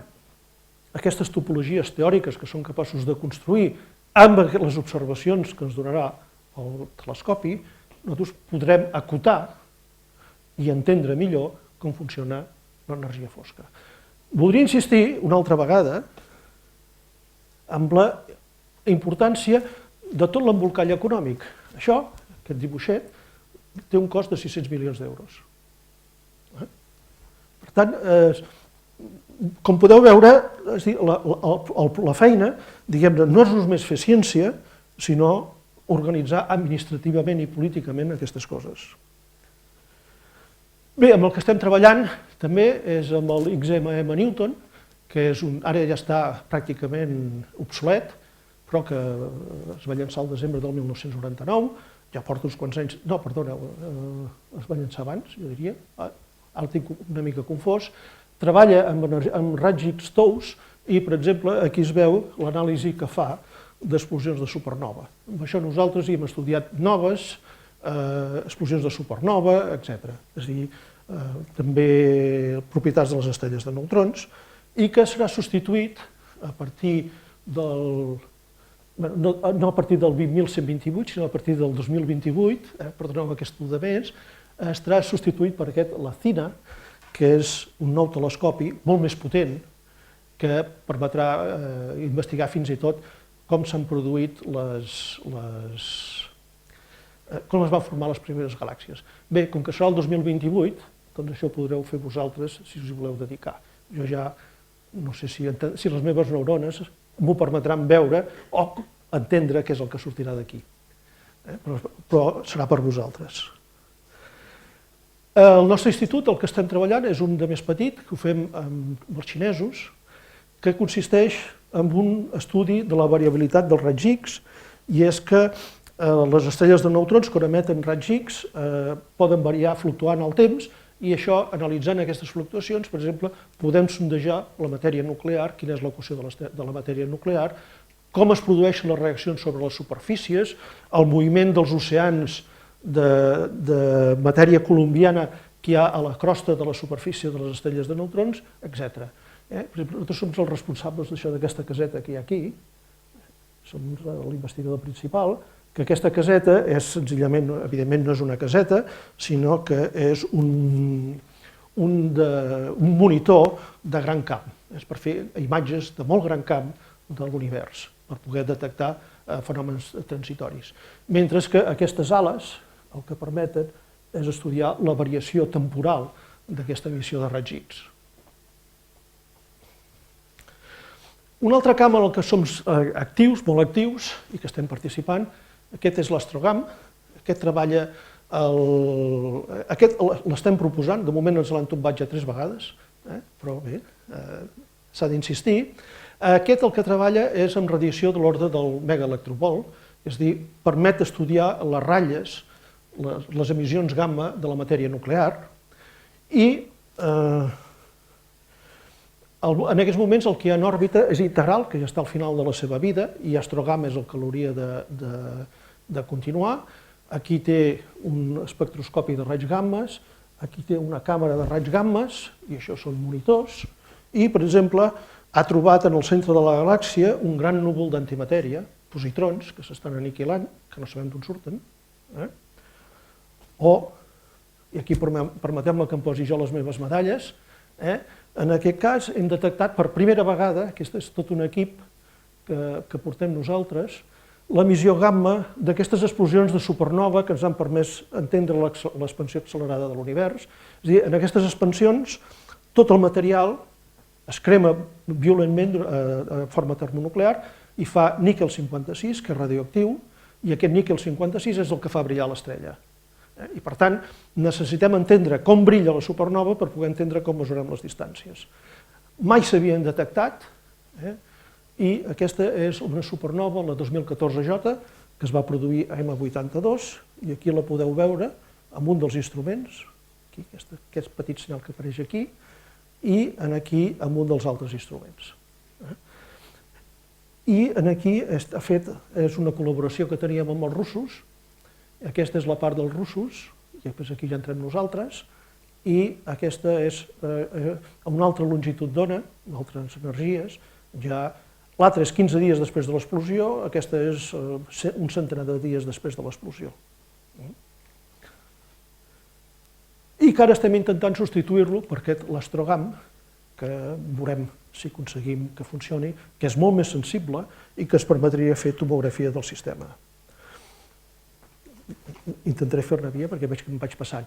aquestes topologies teòriques que són capaços de construir amb les observacions que ens donarà el telescopi, nosaltres podrem acotar i entendre millor com funciona l'energia fosca. Voldria insistir una altra vegada en la importància de tot l'embolcall econòmic. Això, aquest dibuixet, té un cost de 600 milions d'euros. Per tant, com podeu veure, la feina, diguem-ne, no és només fer ciència, sinó organitzar administrativament i políticament aquestes coses. Bé, amb el que estem treballant també és amb el XMM Newton, que ara ja està pràcticament obsolet, però que es va llançar el desembre del 1999, ja porta uns quants anys, no, perdona, es va llançar abans, jo diria, ara tinc una mica confós, treballa amb raigs X tous i, per exemple, aquí es veu l'anàlisi que fa d'explosions de supernova. Amb això nosaltres hi hem estudiat noves, explosions de supernova, etc. És a dir, també propietats de les estrelles de neutrons, i que serà substituït a partir del, no a partir del 20.128, sinó a partir del 2028, perdoneu aquest de més, estarà substituït per aquest LACINA, que és un nou telescopi molt més potent que permetrà investigar fins i tot com s'han produït com es van formar les primeres galàxies. Bé, com que serà el 2028, doncs això ho podreu fer vosaltres si us hi voleu dedicar. Jo ja no sé si les meves neurones m'ho permetran veure o entendre què és el que sortirà d'aquí. Però serà per vosaltres. El nostre institut, el que estem treballant, és un de més petit, que ho fem amb els xinesos, que consisteix en un estudi de la variabilitat dels raigs X, i és que Les estrelles de neutrons, quan emeten raigs X, poden variar fluctuant al temps, i això, analitzant aquestes fluctuacions, per exemple, podem sondejar la matèria nuclear, quina és l'equació de la matèria nuclear, com es produeixen les reaccions sobre les superfícies, el moviment dels oceans de matèria colombiana que hi ha a la crosta de la superfície de les estrelles de neutrons, etc. Per exemple, nosaltres som els responsables d'aquesta caseta que hi ha aquí, som l'investigador principal, que aquesta caseta és senzillament, evidentment no és una caseta, sinó que és un monitor de gran camp. És per fer imatges de molt gran camp de l'univers, per poder detectar fenòmens transitoris. Mentre que aquestes ales el que permeten és estudiar la variació temporal d'aquesta emissió de raigs X. Un altre camp en el que som actius, molt actius, i que estem participant, aquest és l'Astrogam. Aquest treballa, aquest l'estem proposant, de moment ens l'han tombat ja 3 vegades, però bé, s'ha d'insistir. Aquest el que treballa és amb radiació de l'ordre del megaelectrovolt, és a dir, permet estudiar les ratlles, les emissions gamma de la matèria nuclear, i en aquests moments el que hi ha en òrbita és Integral, que ja està al final de la seva vida, i Astrogam és el que l'hauria de continuar. Aquí té un espectroscopi de raigs gammes, aquí té una càmera de raigs gammes, i això són monitors, i, per exemple, ha trobat en el centre de la galàxia un gran núvol d'antimatèria, positrons, que s'estan aniquilant, que no sabem d'on surten, i aquí permeteu-me que em posi jo les meves medalles, en aquest cas hem detectat per primera vegada, aquest és tot un equip que portem nosaltres, l'emissió gamma d'aquestes explosions de supernova que ens han permès entendre l'expansió accelerada de l'univers. És a dir, en aquestes expansions tot el material es crema violentment de forma termonuclear i fa níquel 56, que és radioactiu, i aquest níquel 56 és el que fa brillar l'estrella. I per tant, necessitem entendre com brilla la supernova per poder entendre com mesurem les distàncies. Mai s'havien detectat, i aquesta és una supernova, la 2014J, que es va produir a M82, i aquí la podeu veure amb un dels instruments, aquest petit senyal que apareix aquí, i aquí amb un dels altres instruments. I aquí és una col·laboració que teníem amb els russos. Aquesta és la part dels russos, i després aquí ja entrem nosaltres, i aquesta és a una altra longitud d'ona, d'altres energies, l'altra és 15 dies després de l'explosió, aquesta és un centenar de dies després de l'explosió. I que ara estem intentant substituir-lo per aquest l'Astrogam, que veurem si aconseguim que funcioni, que és molt més sensible i que es permetria fer tomografia del sistema. Intentaré fer-ne via perquè veig que em vaig passant.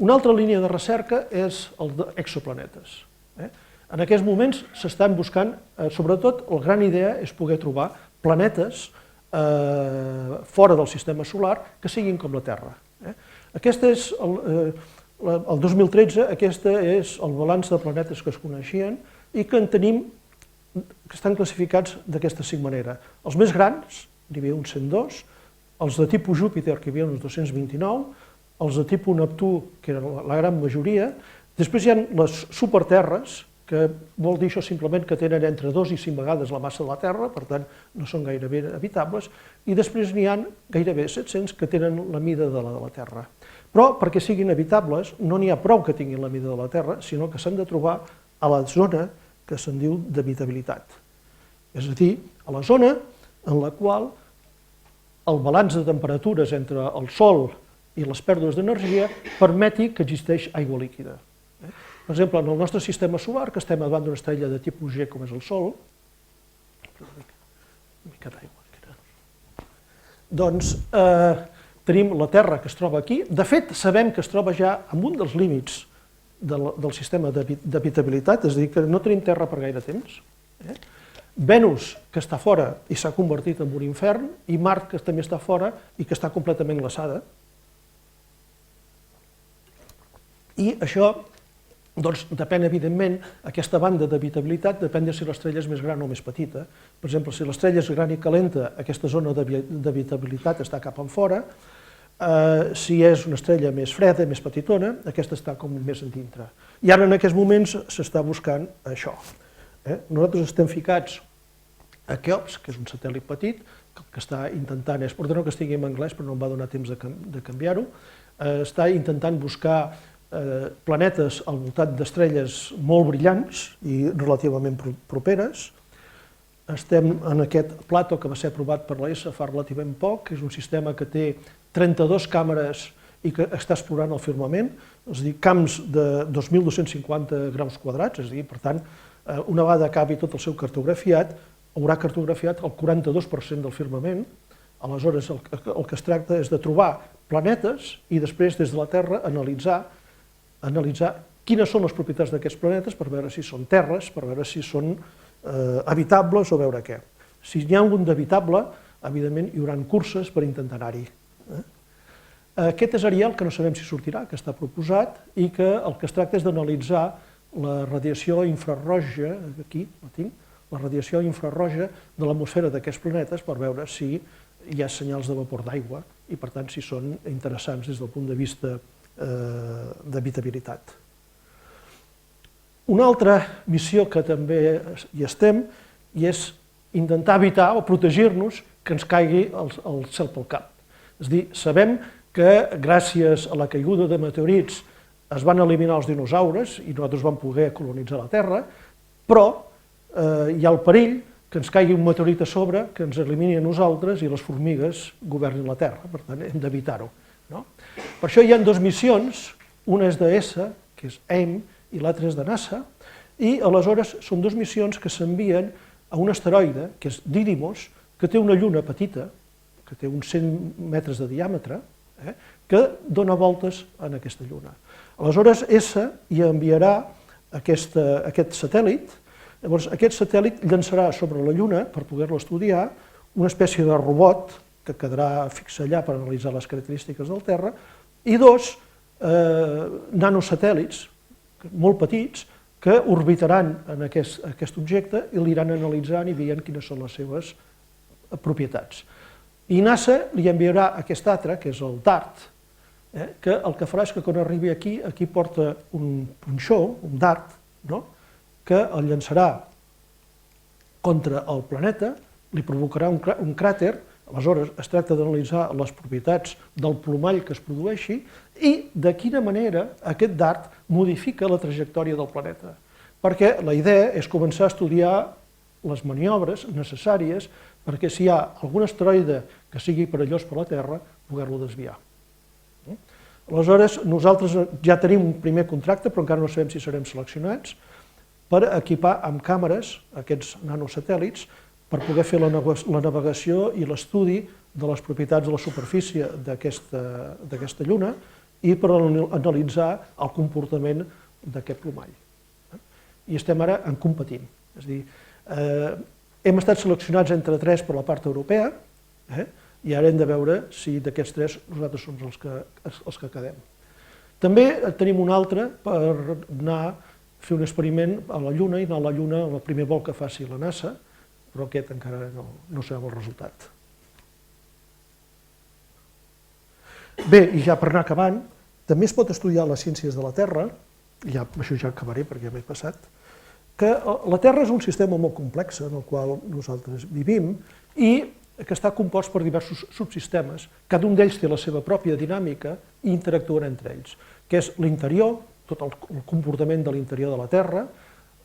Una altra línia de recerca és el d'exoplanetes. En aquests moments s'estan buscant, sobretot la gran idea és poder trobar planetes fora del sistema solar que siguin com la Terra. Aquest és, el 2013, aquest és el balanç de planetes que es coneixien i que en tenim, que estan classificats d'aquesta manera. Els més grans, n'hi havia uns 102, els de tipus Júpiter, que hi havia uns 229, els de tipus Neptú, que era la gran majoria, després hi ha les superterres, que vol dir això simplement que tenen entre 2 i 5 vegades la massa de la Terra, per tant no són gairebé habitables, i després n'hi ha gairebé 700 que tenen la mida de la Terra. Però perquè siguin habitables no n'hi ha prou que tinguin la mida de la Terra, sinó que s'han de trobar a la zona que se'n diu d'habitabilitat. És a dir, a la zona en la qual el balanç de temperatures entre el Sol i les pèrdues d'energia permeti que existeix aigua líquida. Per exemple, en el nostre sistema solar, que estem davant d'una estrella de tipus G com és el Sol, una mica d'aigua, doncs tenim la Terra que es troba aquí. De fet, sabem que es troba ja en un dels límits del sistema d'habitabilitat, és a dir, que no tenim Terra per gaire temps. Venus, que està fora i s'ha convertit en un infern, i Mart, que també està fora i que està completament glaçada. I això Doncs depèn, evidentment, aquesta banda d'habitabilitat depèn de si l'estrella és més gran o més petita. Per exemple, si l'estrella és gran i calenta, aquesta zona d'habitabilitat està cap enfora. Si és una estrella més freda, més petitona, aquesta està com més a dintre. I ara, en aquests moments, s'està buscant això. Nosaltres estem ficats a Keops, que és un satèl·lit petit, que està intentant, perdoneu que estigui en anglès, però no em va donar temps de canviar-ho, està intentant buscar planetes al voltant d'estrelles molt brillants i relativament properes. Estem en aquest Plato que va ser aprovat per l'ESA fa relativament poc, que és un sistema que té 32 càmeres i que està explorant el firmament, és a dir, camps de 2.250 graus quadrats, és a dir, per tant, una vegada acabi tot el seu cartografiat, haurà cartografiat el 42% del firmament. Aleshores, el que es tracta és de trobar planetes i després, des de la Terra, analitzar quines són les propietats d'aquests planetes per veure si són terres, per veure si són habitables o veure què. Si n'hi ha algun d'habitable, evidentment hi haurà curses per intentar anar-hi. Aquest és Ariel, que no sabem si sortirà, que està proposat, i que el que es tracta és d'analitzar la radiació infrarroja, aquí la tinc, la radiació infrarroja de l'atmosfera d'aquests planetes per veure si hi ha senyals de vapor d'aigua i, per tant, si són interessants des del punt de vista d'habitabilitat. Una altra missió que també hi estem i és intentar evitar o protegir-nos que ens caigui el cel pel cap. És a dir, sabem que gràcies a la caiguda de meteorits es van eliminar els dinosaures i nosaltres vam poder colonitzar la Terra, però hi ha el perill que ens caigui un meteorit a sobre, que ens elimini a nosaltres i les formigues governin la Terra. Per tant, hem d'evitar-ho. Per això hi ha dues missions, una és d'ESA, que és AIM, i l'altra és de NASA, i aleshores són dues missions que s'envien a un asteroide, que és Didymos, que té una lluna petita, que té uns 100 metres de diàmetre, que dona voltes en aquesta lluna. Aleshores, ESA hi enviarà aquest satèl·lit. Llavors, aquest satèl·lit llançarà sobre la lluna, per poder-lo estudiar, una espècie de robot que quedarà fix allà per analitzar les característiques del Terra, i dos nanosatèl·lits molt petits que orbitaran en aquest objecte i l'aniran analitzant i veient quines són les seves propietats. I NASA li enviarà aquest altre, que és el DART, que el que farà és que quan arribi aquí porta un punxó, un dart, que el llançarà contra el planeta, li provocarà un cràter. Aleshores, es tracta d'analitzar les propietats del plomall que es produeixi i de quina manera aquest dart modifica la trajectòria del planeta. Perquè la idea és començar a estudiar les maniobres necessàries perquè si hi ha algun asteroide que sigui perillós per la Terra, poder-lo desviar. Aleshores, nosaltres ja tenim un primer contracte, però encara no sabem si serem seleccionats, per equipar amb càmeres aquests nanosatèl·lits per poder fer la navegació i l'estudi de les propietats de la superfície d'aquesta lluna i per analitzar el comportament d'aquest plomall. I estem ara en competint. És a dir, hem estat seleccionats entre 3 per la part europea i ara hem de veure si d'aquests 3 nosaltres som els que quedem. També tenim un altre per anar a fer un experiment a la Lluna i anar a la Lluna el primer vol que faci la NASA, però aquest encara no sabem el resultat. Bé, i ja per anar acabant, també es pot estudiar les ciències de la Terra, i això ja acabaré perquè ja m'he passat, que la Terra és un sistema molt complex en el qual nosaltres vivim i que està compost per diversos subsistemes. Cada un d'ells té la seva pròpia dinàmica i interactuen entre ells, que és l'interior, tot el comportament de l'interior de la Terra,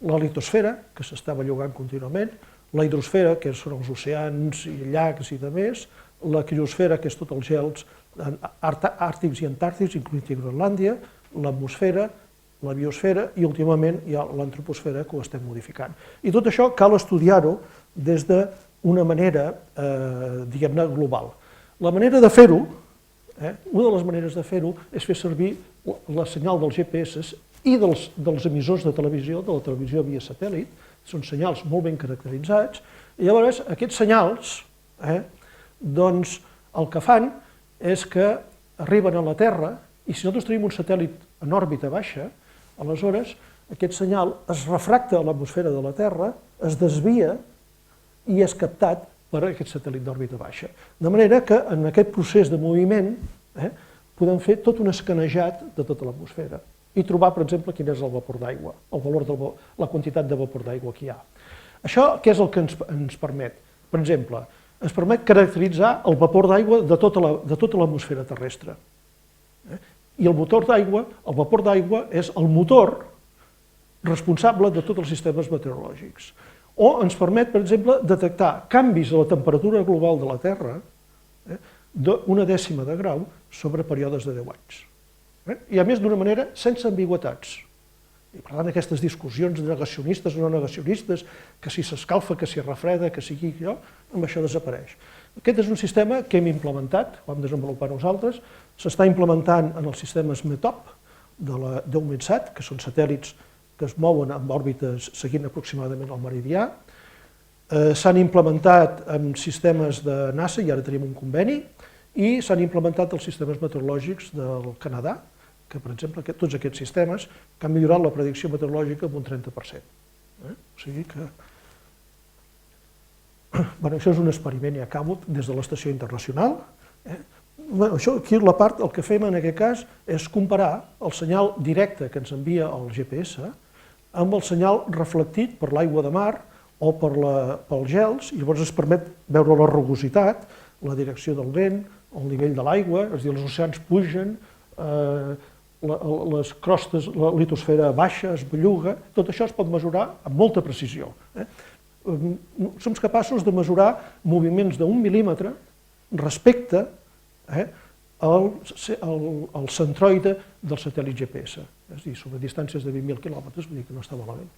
la litosfera, que s'està bellugant contínuament, la hidrosfera, que són els oceans i llacs i demés, la criosfera, que és tots els gels àrtics i antàrtics, incloent-hi Groenlàndia, l'atmosfera, la biosfera i, últimament, hi ha l'antroposfera, que ho estem modificant. I tot això cal estudiar-ho des d'una manera, diguem-ne, global. La manera de fer-ho, una de les maneres de fer-ho és fer servir la senyal dels GPS i dels emissors de televisió, de la televisió via satèl·lit. Són senyals molt ben caracteritzats, i llavors aquests senyals, doncs el que fan és que arriben a la Terra, i si nosaltres tenim un satèl·lit en òrbita baixa, Aleshores, aquest senyal es refracta a l'atmosfera de la Terra, es desvia i és captat per aquest satèl·lit d'òrbita baixa. De manera que en aquest procés de moviment podem fer tot un escanejat de tota l'atmosfera i trobar, per exemple, quin és el vapor d'aigua, el valor de la quantitat de vapor d'aigua que hi ha. Això què és el que ens permet? Per exemple, ens permet caracteritzar el vapor d'aigua de tota l'atmosfera terrestre. I el vapor d'aigua és el motor responsable de tots els sistemes meteorològics. O ens permet, per exemple, detectar canvis a la temperatura global de la Terra d'una dècima de grau sobre períodes de 10 anys. I a més d'una manera sense ambigüitats. I per tant aquestes discussions de negacionistes o no negacionistes, que si s'escalfa, que si refreda, que si aquí i allò, amb això desapareix. Aquest és un sistema que hem implementat, ho vam desenvolupar nosaltres, s'està implementant en els sistemes METOP d'EUMETSAT, que són satèl·lits que es mouen amb òrbites seguint aproximadament el meridià. S'han implementat en sistemes de NASA, i ara tenim un conveni, i s'han implementat els sistemes meteorològics del Canadà, que, per exemple, tots aquests sistemes que han millorat la predicció meteorològica en un 30%. O sigui que... Això és un experiment, i acabo, des de l'estació internacional. Aquí la part, el que fem en aquest cas és comparar el senyal directe que ens envia el GPS amb el senyal reflectit per l'aigua de mar o pels gels, i llavors es permet veure la rugositat, la direcció del vent, el nivell de l'aigua, és a dir, els oceans pugen, les crostes, la litosfera baixa, es belluga, tot això es pot mesurar amb molta precisió. Som capaços de mesurar moviments d'1 mil·límetre respecte al centroide del satèl·lit GPS, és a dir, sobre distàncies de 20.000 quilòmetres, vull dir que no està malament.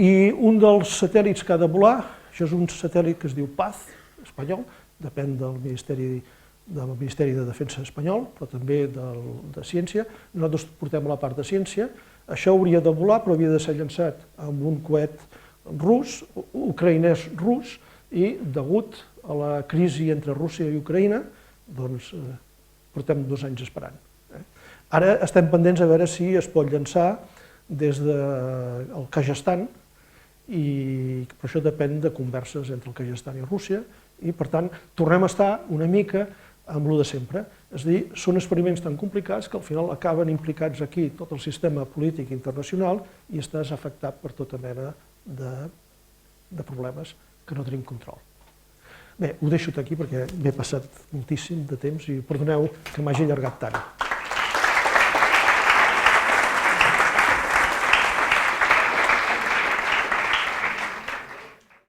I un dels satèl·lits que ha de volar, això és un satèl·lit que es diu PAZ, espanyol, depèn del Ministeri de Defensa espanyol, però també de Ciència. Nosaltres portem la part de Ciència. Això hauria de volar, però havia de ser llançat amb un coet rus, ucraïnès rus, i degut a la crisi entre Rússia i Ucraïna, doncs portem 2 anys esperant. Ara estem pendents a veure si es pot llançar des del Kazakhstan, però això depèn de converses entre el Kazakhstan i Rússia, i per tant tornem a estar una mica amb el de sempre. És a dir, són experiments tan complicats que al final acaben implicats aquí tot el sistema polític internacional i estàs afectat per tota mena de problemes que no tenim control. Bé, ho deixo aquí perquè m'he passat moltíssim de temps i perdoneu que m'hagi allargat tant.